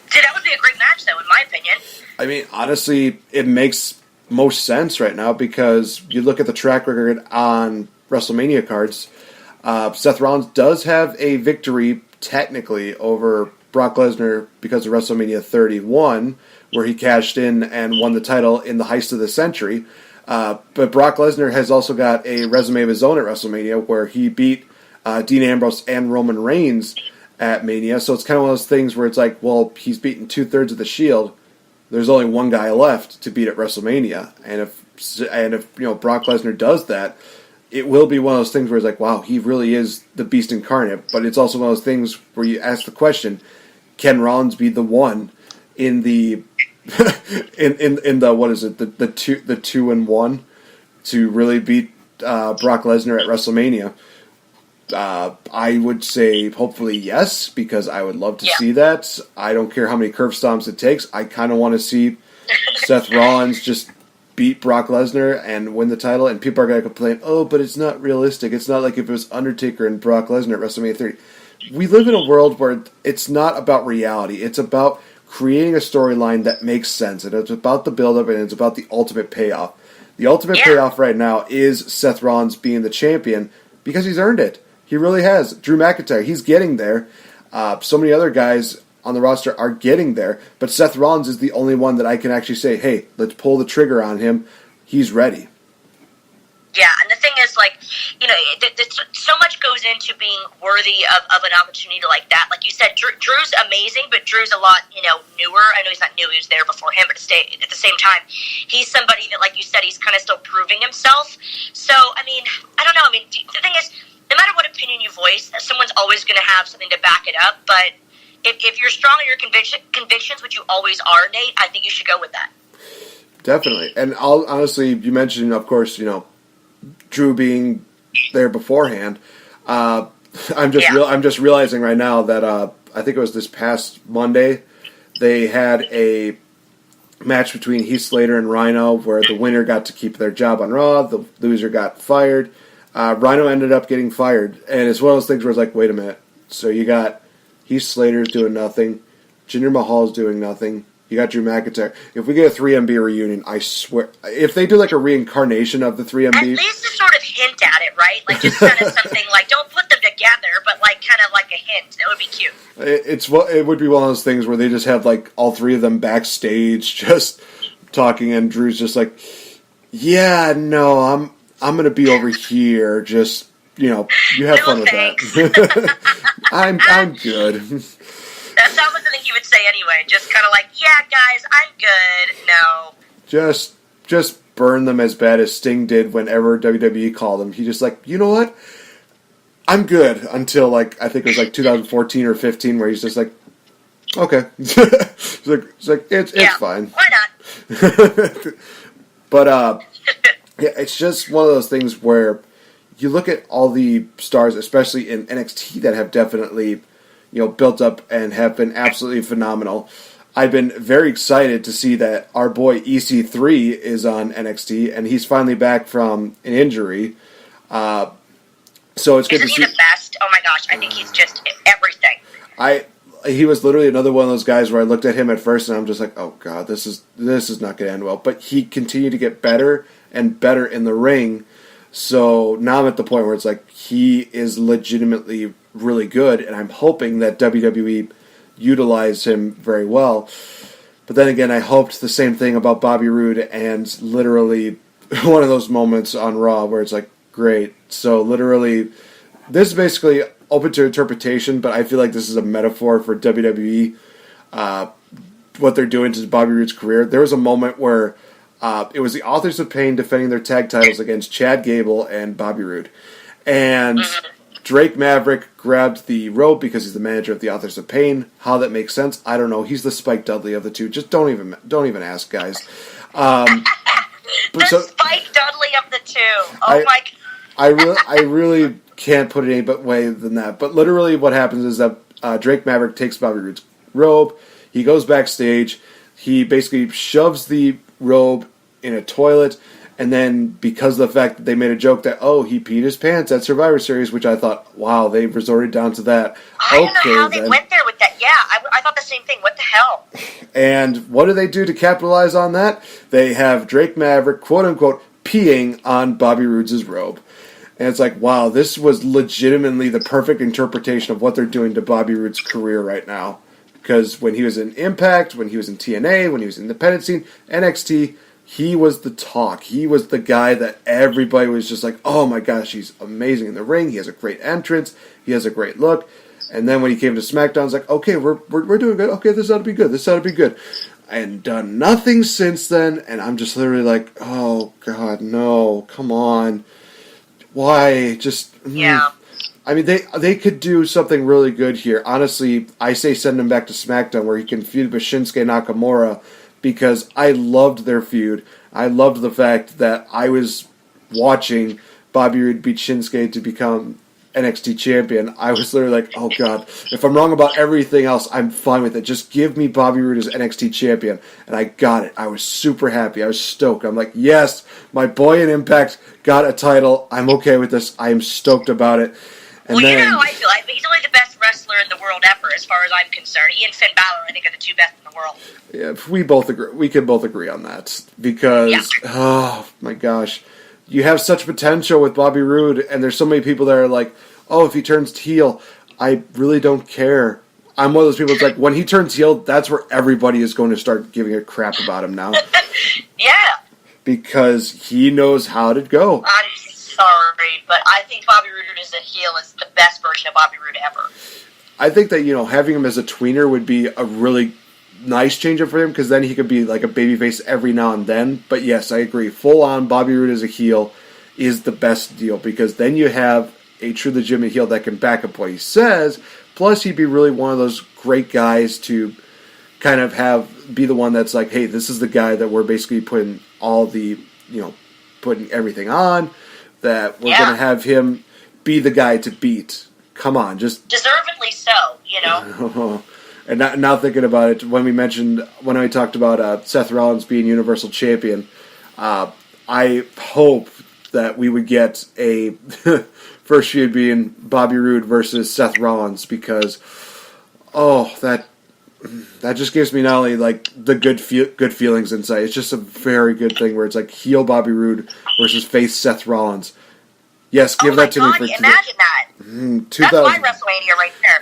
See, that would be a great match, though, in my opinion. I mean, honestly, it makes most sense right now because you look at the track record on WrestleMania cards. Seth Rollins does have a victory, technically, over Brock Lesnar because of WrestleMania 31, where he cashed in and won the title in the heist of the century. But Brock Lesnar has also got a resume of his own at WrestleMania where he beat Dean Ambrose and Roman Reigns at Mania. So it's kind of one of those things where it's like, well, he's beaten 2/3 of the Shield. There's only one guy left to beat at WrestleMania. And if Brock Lesnar does that, it will be one of those things where it's like, wow, he really is the beast incarnate. But it's also one of those things where you ask the question, can Rollins be the one in the in the what is it, the 2-1 to really beat Brock Lesnar at WrestleMania? I would say hopefully yes, because I would love to see that. I don't care how many curve stomps it takes. I kind of want to see Seth Rollins just beat Brock Lesnar and win the title, and people are going to complain, oh, but it's not realistic. It's not like if it was Undertaker and Brock Lesnar at WrestleMania 30. We live in a world where it's not about reality. It's about creating a storyline that makes sense, and it's about the build-up, and it's about the ultimate payoff. The ultimate payoff right now is Seth Rollins being the champion because he's earned it. He really has. Drew McIntyre, he's getting there. So many other guys on the roster are getting there, but Seth Rollins is the only one that I can actually say, hey, let's pull the trigger on him. He's ready. Yeah, and the thing is, so much goes into being worthy of an opportunity like that. Like you said, Drew's amazing, but Drew's a lot, newer. I know he's not new, he was there before him, but at the same time, he's somebody that, like you said, he's kind of still proving himself. So, I don't know. The thing is, no matter what opinion you voice, someone's always going to have something to back it up, but if you're strong in your convictions, which you always are, Nate, I think you should go with that. Definitely. And honestly, you mentioned, of course, Drew being there beforehand. I'm just realizing right now that I think it was this past Monday they had a match between Heath Slater and Rhino where the winner got to keep their job on Raw, the loser got fired. Rhino ended up getting fired, and it's one of those things where it's like, wait a minute. So you got Heath Slater's doing nothing, Jinder Mahal's doing nothing. You got Drew McIntyre. If we get a 3MB reunion, I swear, if they do like a reincarnation of the 3MB, at least to sort of hint at it, right? Like just kind of something like, don't put them together, but like kind of like a hint. That would be cute. It would be one of those things where they just have like all three of them backstage just talking, and Drew's just like, yeah, no, I'm gonna be over here. Just you have fun with that. I'm good. That sounds like something he would say anyway. Just kind of like, yeah, guys, I'm good. No. Just burn them as bad as Sting did whenever WWE called him. He just like, you know what? I'm good until like I think it was like 2014 or 15 where he's just like, okay. it's fine. Why not? But yeah, it's just one of those things where you look at all the stars, especially in NXT, that have definitely built up and have been absolutely phenomenal. I've been very excited to see that our boy EC3 is on NXT, and he's finally back from an injury. So it's good to see. Isn't he the best? Oh my gosh, I think he's just everything. He was literally another one of those guys where I looked at him at first and I'm just like, oh god, this is not going to end well. But he continued to get better and better in the ring. So now I'm at the point where it's like he is legitimately really good, and I'm hoping that WWE utilize him very well. But then again, I hoped the same thing about Bobby Roode, and literally one of those moments on Raw where it's like, great. So literally, this is basically open to interpretation, but I feel like this is a metaphor for WWE, what they're doing to Bobby Roode's career. There was a moment where it was the Authors of Pain defending their tag titles against Chad Gable and Bobby Roode. And Drake Maverick grabbed the rope because he's the manager of the Authors of Pain. How that makes sense, I don't know. He's the Spike Dudley of the two. Just don't even ask, guys. Spike Dudley of the two. Oh my God. I really can't put it any but way than that. But literally, what happens is that Drake Maverick takes Bobby Roode's robe. He goes backstage. He basically shoves the robe in a toilet. And then, because of the fact that they made a joke that, he peed his pants at Survivor Series, which I thought, wow, they resorted down to that. I don't know how they went there with that. Yeah, I thought the same thing. What the hell? And what do they do to capitalize on that? They have Drake Maverick, quote-unquote, peeing on Bobby Roode's robe. And it's like, wow, this was legitimately the perfect interpretation of what they're doing to Bobby Roode's career right now. Because when he was in Impact, when he was in TNA, when he was in the independent scene, NXT, he was the talk. He was the guy that everybody was just like, oh my gosh, he's amazing in the ring. He has a great entrance. He has a great look. And then when he came to SmackDown, it's like, okay, we're doing good. Okay, this ought to be good. This ought to be good. And done nothing since then. And I'm just literally like, oh God, no, come on. Why? Just yeah. I mean, they could do something really good here. Honestly, I say send him back to SmackDown where he can feud with Shinsuke Nakamura. Because I loved their feud. I loved the fact that I was watching Bobby Roode beat Shinsuke to become NXT champion. I was literally like, oh God, if I'm wrong about everything else, I'm fine with it. Just give me Bobby Roode as NXT champion. And I got it. I was super happy. I was stoked. I'm like, yes, my boy in Impact got a title. I'm okay with this. I am stoked about it. And well, you know how I feel. He's only the best wrestler in the world ever, as far as I'm concerned. He and Finn Balor, I think, are the two best in the world. Yeah, we both agree. We can both agree on that because, oh my gosh, you have such potential with Bobby Roode, and there's so many people that are like, oh, if he turns heel, I really don't care. I'm one of those people that's like, when he turns heel, that's where everybody is going to start giving a crap about him now. Yeah. Because he knows how to go. I'm sorry, but I think Bobby Roode as a heel is the best version of Bobby Roode ever. I think that, having him as a tweener would be a really nice change up for him, because then he could be like a babyface every now and then. But yes, I agree. Full on Bobby Roode as a heel is the best deal, because then you have a true legitimate heel that can back up what he says. Plus, he'd be really one of those great guys to kind of be the one that's like, hey, this is the guy that we're basically putting all the, putting everything on, that we're going to have him be the guy to beat. Come on, just... Deservedly so, And now thinking about it, when I talked about Seth Rollins being Universal Champion, I hope that we would get a first feud being Bobby Roode versus Seth Rollins, because that just gives me not only like the good feelings inside. It's just a very good thing where it's like heel Bobby Roode versus face Seth Rollins. Yes, give that to me for imagine that. That's my WrestleMania right there.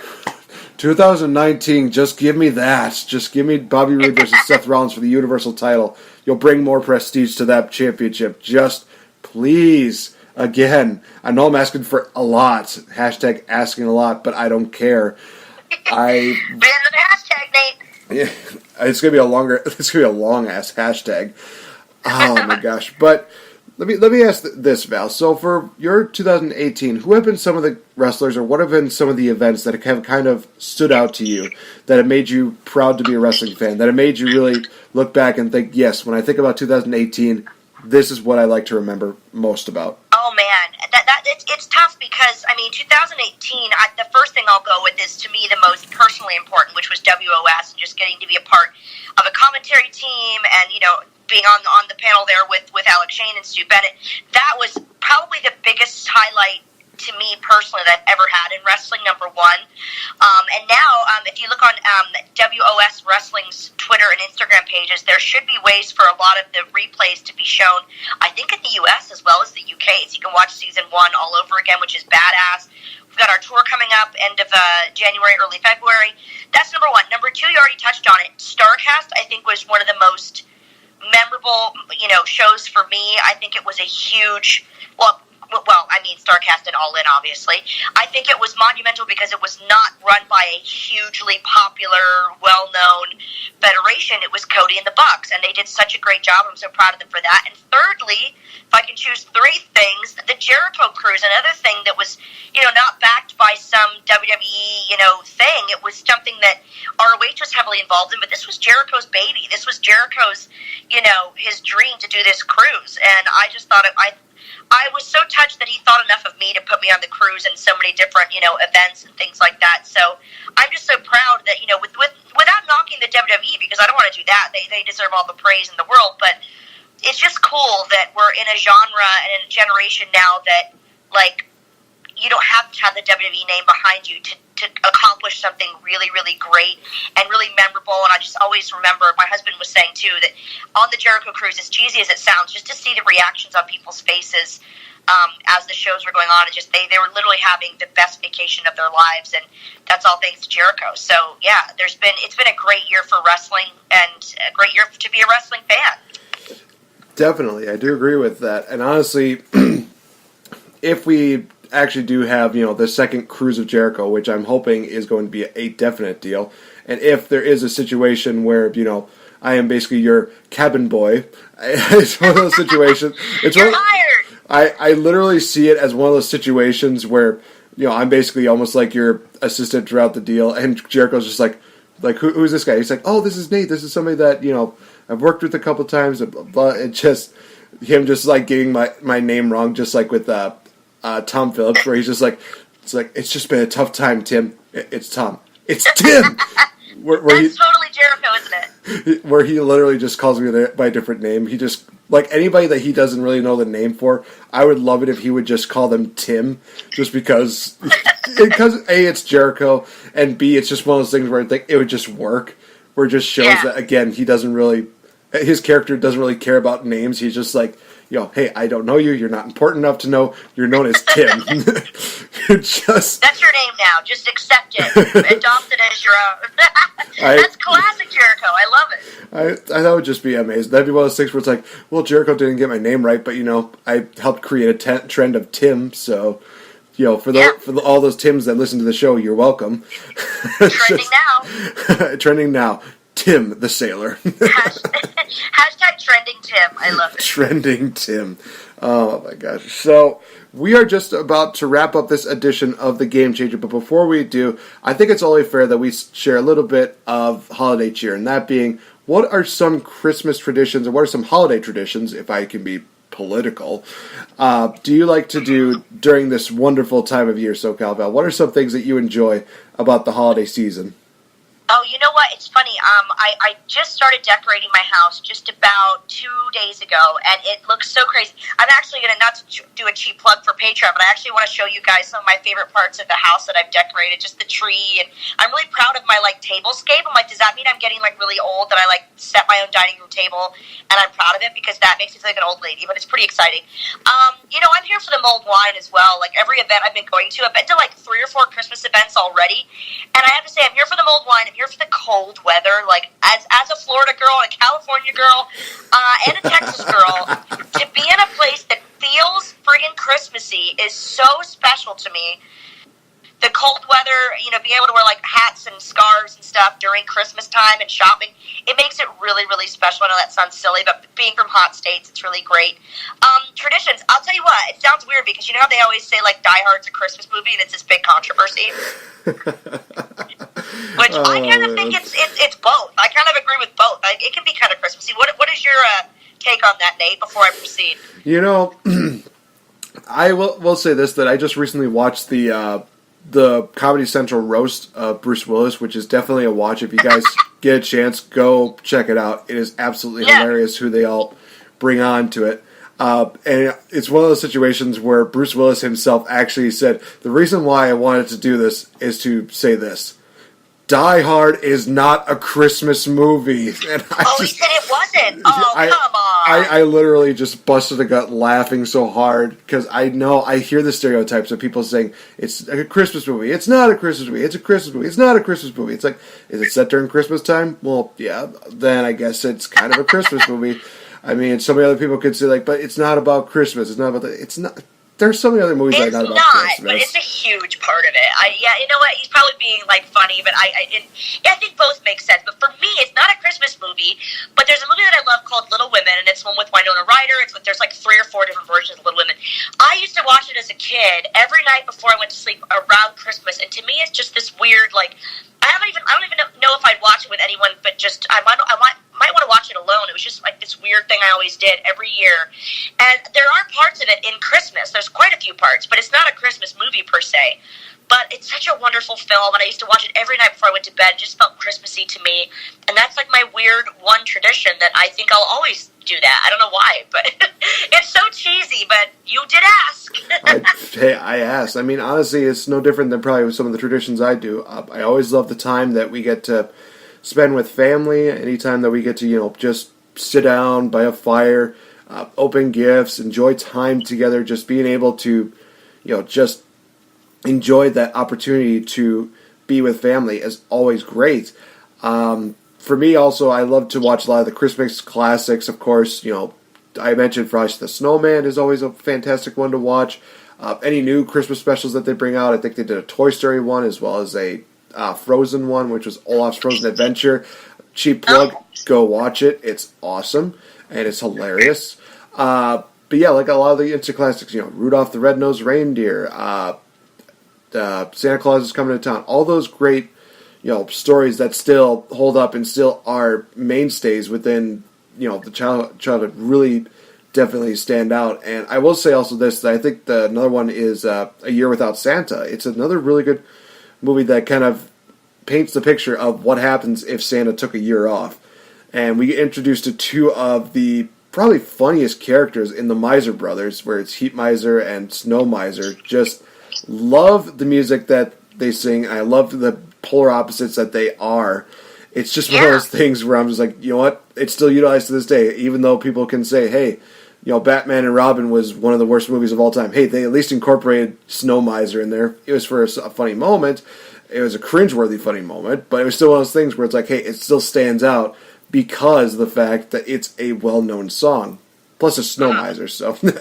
2019, just give me that. Just give me Bobby Roode versus Seth Rollins for the Universal title. You'll bring more prestige to that championship. Just please. Again, I know I'm asking for a lot. Hashtag asking a lot, but I don't care. Ban the hashtag, Nate. Yeah, it's gonna be a long ass hashtag. Oh my gosh. But let me ask this, Val. So for your 2018, who have been some of the wrestlers, or what have been some of the events that have kind of stood out to you, that have made you proud to be a wrestling fan, that have made you really look back and think, yes, when I think about 2018, this is what I like to remember most about? Oh man, it's tough because 2018. The first thing I'll go with is, to me, the most personally important, which was WOS, and just getting to be a part of a commentary team, and being on the panel there with Alex Shane and Stu Bennett. That was probably the biggest highlight to me personally that I've ever had in wrestling, number one. And now, if you look on WOS Wrestling's Twitter and Instagram pages, there should be ways for a lot of the replays to be shown, I think, in the US as well as the UK. So you can watch season 1 all over again, which is badass. We've got our tour coming up end of January, early February. That's number one. Number two, you already touched on it. Starcast, I think, was one of the most memorable, shows for me. I think it was a huge, Starcast and All In, obviously. I think it was monumental because it was not run by a hugely popular, well-known federation. It was Cody and the Bucks, and they did such a great job. I'm so proud of them for that. And thirdly, if I can choose three things, the Jericho Cruise, another thing that was, not backed by some WWE, thing. It was something that ROH was heavily involved in, but this was Jericho's baby. This was Jericho's, his dream to do this cruise. And I just thought I was so touched that he thought enough of me to put me on the cruise and so many different, events and things like that. So I'm just so proud that, without knocking the WWE, because I don't want to do that. They deserve all the praise in the world, but it's just cool that we're in a genre and in a generation now that, you don't have to have the WWE name behind you to accomplish something really, really great and really memorable. And I just always remember, my husband was saying too, that on the Jericho Cruise, as cheesy as it sounds, just to see the reactions on people's faces as the shows were going on, and just they were literally having the best vacation of their lives, and that's all thanks to Jericho. So yeah, it's been a great year for wrestling and a great year to be a wrestling fan. Definitely, I do agree with that. And honestly, if we actually do have, the second Cruise of Jericho, which I'm hoping is going to be a definite deal, and if there is a situation where, I am basically your cabin boy, it's one of those situations. You're hired! I literally see it as one of those situations where, I'm basically almost like your assistant throughout the deal, and Jericho's just like who's this guy? He's like, oh, this is Nate. This is somebody that, I've worked with a couple times, blah, blah, blah. And just him just like getting my name wrong, just like with Tom Phillips, where he's just like, it's just been a tough time, Tim. It's Tom. It's Tim. That's totally Jericho, isn't it? Where he literally just calls me by a different name. He just, like anybody that he doesn't really know the name for, I would love it if he would just call them Tim, just because A, it's Jericho, and B, it's just one of those things where I think it would just work, where it just shows that, again, his character doesn't really care about names. He's just like, hey, I don't know you. You're not important enough to know. You're known as Tim. That's your name now. Just accept it. Adopt it as your own. That's classic Jericho. I love it. I thought it would just be amazing. That'd be one of those things where it's like, well, Jericho didn't get my name right, but, I helped create a trend of Tim, so... for all those Tims that listen to the show, you're welcome. Trending now. Tim the Sailor. Hashtag trending Tim. I love it. Trending Tim. Oh my gosh. So we are just about to wrap up this edition of the Game Changer, but before we do, I think it's only fair that we share a little bit of holiday cheer, and that being, what are some Christmas traditions, or what are some holiday traditions, if I can be political, do you like to do during this wonderful time of year, SoCal Val? What are some things that you enjoy about the holiday season? Oh, you know what? It's funny. I just started decorating my house just about 2 days ago, and it looks so crazy. I'm actually going to, not to do a cheap plug for Patreon, but I actually want to show you guys some of my favorite parts of the house that I've decorated, just the tree, and I'm really proud of my, tablescape. I'm like, does that mean I'm getting, really old, that I, set my own dining room table, and I'm proud of it, because that makes me feel like an old lady, but it's pretty exciting. I'm here for the mulled wine as well. Every event I've been going to, I've been to, 3 or 4 Christmas events already, and I have to say, I'm here for the mulled wine, I'm here for the cold weather, as a Florida girl and a California girl and a Texas girl, to be in a place that feels friggin' Christmassy is so special to me. The cold weather, being able to wear hats and scarves and stuff during Christmas time and shopping, it makes it really, really special. I know that sounds silly, but being from hot states, it's really great. Traditions, I'll tell you what, it sounds weird because you know how they always say Die Hard's a Christmas movie and it's this big controversy? Which I kind of think it's both. I kind of agree with both. It can be kind of Christmassy. What is your take on that, Nate, before I proceed? I will say this, that I just recently watched the Comedy Central roast of Bruce Willis, which is definitely a watch. If you guys get a chance, go check it out. It is absolutely hilarious who they all bring on to it. And it's one of those situations where Bruce Willis himself actually said, the reason why I wanted to do this is to say this. Die Hard is not a Christmas movie. And he said it wasn't? Oh, come on. I literally just busted a gut laughing so hard because I hear the stereotypes of people saying it's a Christmas movie. It's not a Christmas movie. It's a Christmas movie. It's not a Christmas movie. It's like, is it set during Christmas time? Well, yeah, then I guess it's kind of a Christmas movie. I mean, so many other people could say, but it's not about Christmas. It's not about it's not. There's so many other movies that are not about Christmas. But it's a huge part of it. You know what? He's probably being funny, but I think both make sense. But for me, it's not a Christmas movie. But there's a movie that I love called Little Women, and it's one with Winona Ryder. There's 3 or 4 different versions of Little Women. I used to watch it as a kid every night before I went to sleep around Christmas, and to me, it's just this weird I don't even know if I'd watch it with anyone, but just I might want to watch it alone. It was just this weird thing I always did every year. And there are parts of it in Christmas. There's quite a few parts, but it's not a Christmas movie per se. But it's such a wonderful film, and I used to watch it every night before I went to bed. It just felt Christmassy to me. And that's my weird one tradition that I think I'll always do that. I don't know why, but it's so cheesy, but you did ask. I asked. I mean, honestly, it's no different than probably some of the traditions I do. I always love the time that we get to spend with family, anytime that we get to, just sit down by a fire, open gifts, enjoy time together, just being able to, just enjoy that opportunity to be with family is always great. For me, also, I love to watch a lot of the Christmas classics. Of course, I mentioned Frosty the Snowman is always a fantastic one to watch. Any new Christmas specials that they bring out, I think they did a Toy Story one as well as a Frozen one, which was Olaf's Frozen Adventure. Cheap plug, go watch it. It's awesome, and it's hilarious. But yeah, a lot of the instant classics, Rudolph the Red-Nosed Reindeer, Santa Claus is Coming to Town, all those great stories that still hold up and still are mainstays within the childhood really definitely stand out. And I will say also this, that I think another one is A Year Without Santa. It's another really good movie that kind of paints the picture of what happens if Santa took a year off. And we get introduced to 2 of the probably funniest characters in the Miser Brothers, where it's Heat Miser and Snow Miser. Just love the music that they sing. I love the polar opposites that they are. It's just one of those things where I'm just like, you know what? It's still utilized to this day, even though people can say, hey, Batman and Robin was one of the worst movies of all time. Hey, they at least incorporated Snow Miser in there. It was for a funny moment. It was a cringeworthy funny moment, but it was still one of those things where it's like, hey, it still stands out because of the fact that it's a well-known song. Plus, it's Snow Miser, so... Those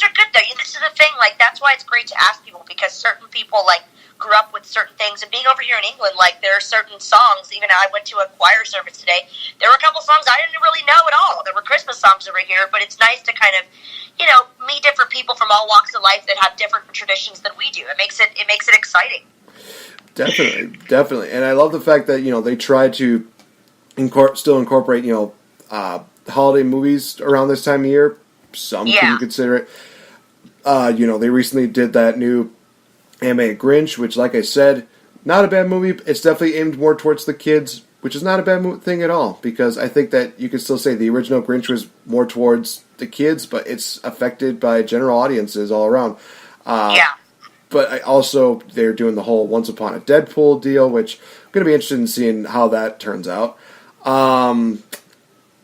are good, though. This is the thing, that's why it's great to ask people, because certain people, grew up with with certain things. And being over here in England, like, there are certain songs, even I went to a choir service today, there were a couple songs I didn't really know at all. There were Christmas songs over here, but it's nice to kind of, you know, meet different people from all walks of life that have different traditions than we do. It makes it exciting. Definitely. And I love the fact that, you know, they try to still incorporate, you know, holiday movies around this time of year. Some can consider it. You know, they recently did that new animated Grinch, which, like I said, not a bad movie. It's definitely aimed more towards the kids, which is not a bad thing at all, because I think that you could still say the original Grinch was more towards the kids, but it's affected by general audiences all around. But they're doing the whole Once Upon a Deadpool deal, which I'm going to be interested in seeing how that turns out.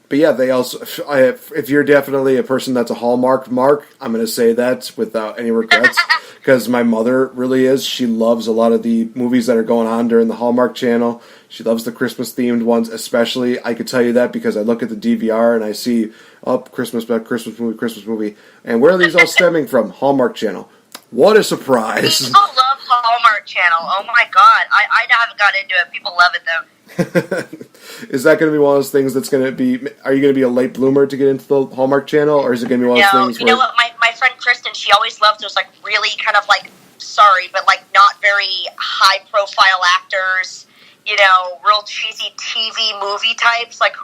But yeah, they also, if you're definitely a person that's a Hallmark mark, I'm going to say that without any regrets, because my mother really is. She loves a lot of the movies that are going on during the Hallmark Channel. She loves the Christmas-themed ones, especially. I could tell you that because I look at the DVR and I see, Christmas movie. And where are these all stemming from? Hallmark Channel. What a surprise. People love Hallmark Channel. Oh my God. I haven't got into it. People love it though. Is that going to be one of those things that's going to be... Are you going to be a late bloomer to get into the Hallmark Channel, or is it going to be one of those things where... You know what? My friend Kristen, she always loves those, like, really kind of, like, but, like, not very high-profile actors, you know, real cheesy TV movie types. Like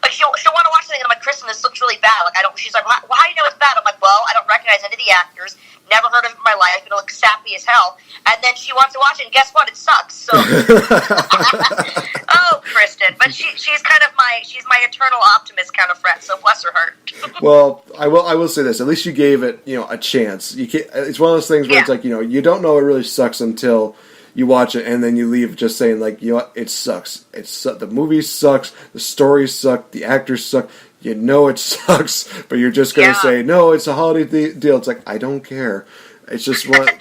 she'll want to watch something, and I'm like, Kristen, this looks really bad. Like, she's like, well, how do you know it's bad? I'm like, well, I don't recognize any of the actors. Never heard of it in my life. It looks sappy as hell. And then she wants to watch it, and guess what? It sucks. So, oh, Kristen. But she's kind of she's my eternal optimist kind of friend. So bless her heart. Well, I will say this. At least you gave it, you know, a chance. You can't. It's one of those things where it's like, you know, you don't know it really sucks until you watch it, and then you leave just saying, like, you know what? It sucks. The movie sucks. The stories suck. The actors suck. You know it sucks, but you're just going to say, no, it's a holiday deal. It's like, I don't care. It's just one... like,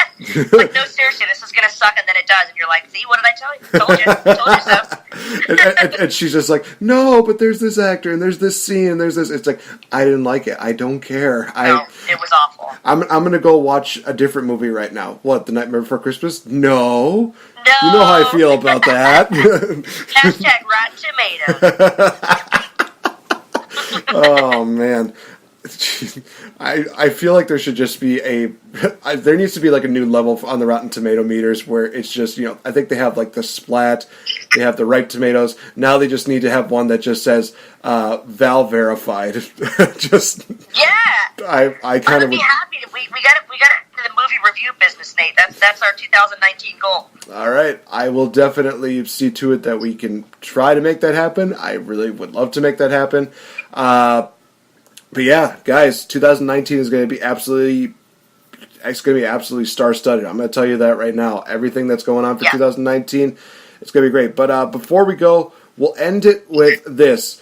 no, seriously, this is going to suck, and then it does, and you're like, see, what did I tell you? Told you so. and she's just like, no, but there's this actor, and there's this scene, and there's this... It's like, I didn't like it. I don't care. No, it was awful. I'm going to go watch a different movie right now. What, The Nightmare Before Christmas? No. No. You know how I feel about that. Hashtag Rotten Tomatoes. Oh, man. I feel like there should just be there needs to be like a new level on the Rotten Tomato meters where it's just, you know, I think they have like the Splat, they have the ripe tomatoes. Now they just need to have one that just says Val verified. Just I kind of be happy. We got it to the movie review business, Nate. That's our 2019 goal. All right, I will definitely see to it that we can try to make that happen. I really would love to make that happen. But yeah, guys, 2019 is going to be absolutely star-studded. I'm going to tell you that right now. Everything that's going on for 2019, it's going to be great. But before we go, we'll end it with this.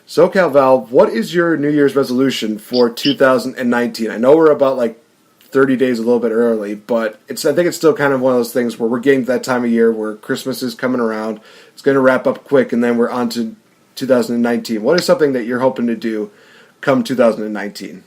SoCal Val, what is your New Year's resolution for 2019? I know we're about like 30 days a little bit early, but I think it's still kind of one of those things where we're getting to that time of year where Christmas is coming around. It's going to wrap up quick, and then we're on to 2019. What is something that you're hoping to do come 2019?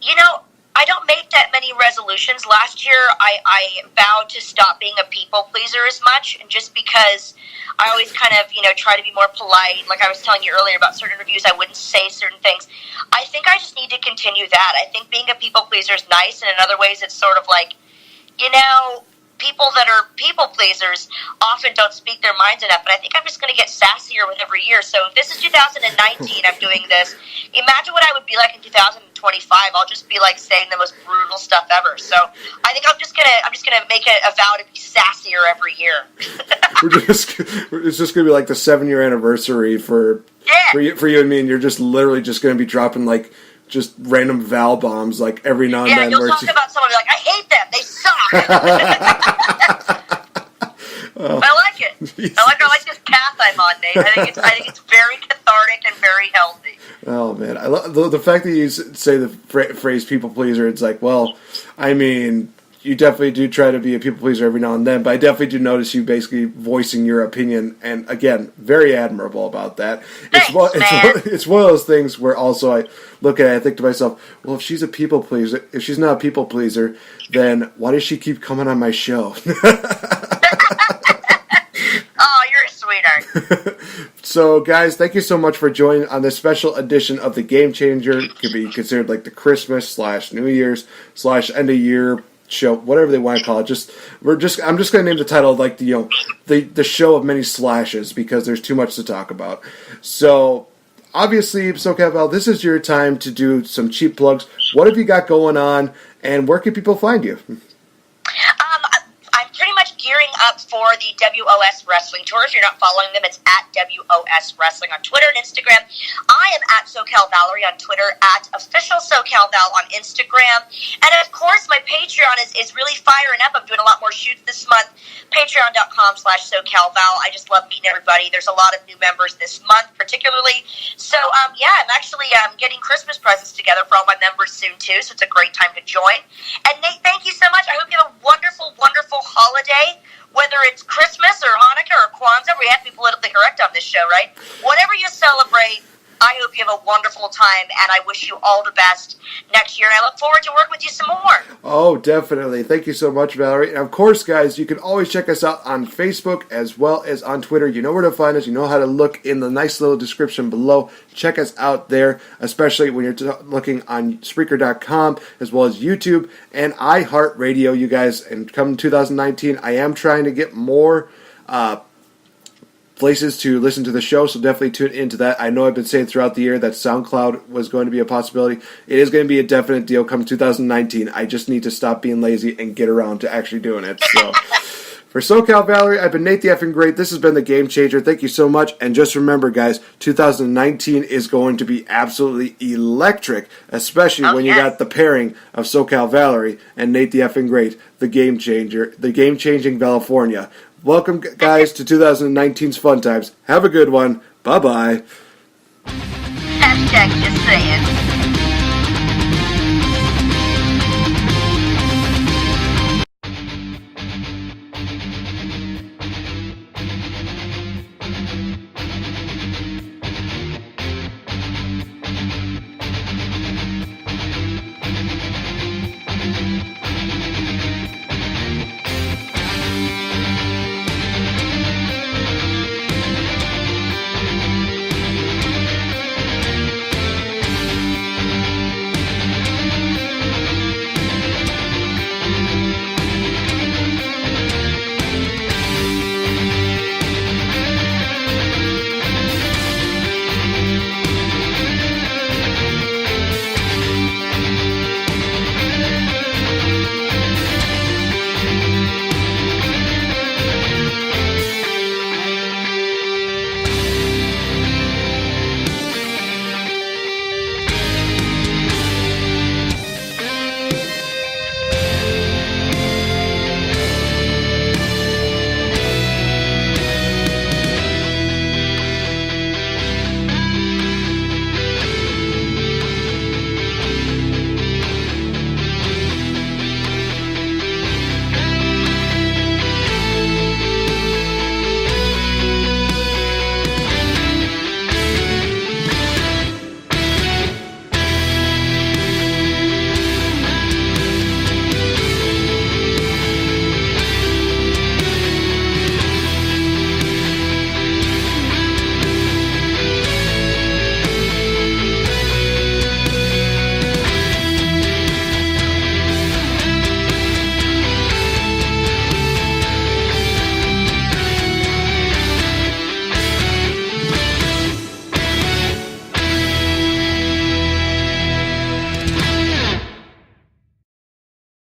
You know, I don't make that many resolutions. Last year, I vowed to stop being a people pleaser as much, and just because I always kind of, you know, try to be more polite, like I was telling you earlier about certain reviews, I wouldn't say certain things. I think I just need to continue that. I think being a people pleaser is nice, and in other ways, it's sort of like, you know, people that are people pleasers often don't speak their minds enough, but I think I'm just going to get sassier with every year. So if this is 2019, I'm doing this. Imagine what I would be like in 2025. I'll just be like saying the most brutal stuff ever. So I think I'm just gonna make it a vow to be sassier every year. It's just gonna be like the 7-year anniversary for you and me, and you're just literally just gonna be dropping like just random Val bombs like every now and then. Yeah, you'll talk about someone and be like, I hate them, they suck. I like it. I like this path I'm on, Nate. I think it's very cathartic and very healthy. Oh man, I love the fact that you say the phrase "people pleaser." It's like, well, I mean, you definitely do try to be a people pleaser every now and then, but I definitely do notice you basically voicing your opinion, and again, very admirable about that. Thanks, It's one of those things where also I look at it, I think to myself, well, if she's a people pleaser, if she's not a people pleaser, then why does she keep coming on my show? Oh, you're a sweetheart. So, guys, thank you so much for joining on this special edition of the Game Changer. It could be considered like the Christmas / New Year's / end of year show, whatever they want to call it. I'm just going to name the title like the show of many slashes because there's too much to talk about. So, obviously, SoCal Val, this is your time to do some cheap plugs. What have you got going on, and where can people find you? I'm pretty much gearing up for the WOS Wrestling Tour. If you're not following them, it's at WOS Wrestling on Twitter and Instagram. I am at SoCal Valerie on Twitter, at official SoCal Val on Instagram. And of course, my Patreon is really firing up. I'm doing a lot more shoots this month. Patreon.com/SoCal Val. I just love meeting everybody. There's a lot of new members this month, particularly. So, I'm actually getting Christmas presents together for all my members soon, too. So it's a great time to join. And Nate, thank you so much. I hope you have a wonderful, wonderful holiday, whether it's Christmas or Hanukkah or Kwanzaa. We have to be politically correct on this show, right? Whatever you celebrate, I hope you have a wonderful time, and I wish you all the best next year, and I look forward to working with you some more. Oh, definitely. Thank you so much, Valerie. And of course, guys, you can always check us out on Facebook as well as on Twitter. You know where to find us. You know how to look in the nice little description below. Check us out there, especially when you're looking on Spreaker.com as well as YouTube and iHeartRadio, you guys. And come 2019, I am trying to get more places to listen to the show, so definitely tune into that. I know I've been saying throughout the year that SoundCloud was going to be a possibility. It is going to be a definite deal come 2019. I just need to stop being lazy and get around to actually doing it. So, for SoCal Valerie, I've been Nate the Effing Great. This has been the Game Changer. Thank you so much. And just remember, guys, 2019 is going to be absolutely electric, especially when you got the pairing of SoCal Valerie and Nate the Effing Great, the Game Changer, the Game-Changing California. Welcome, guys, to 2019's fun times. Have a good one. Bye-bye. Hashtag just saying.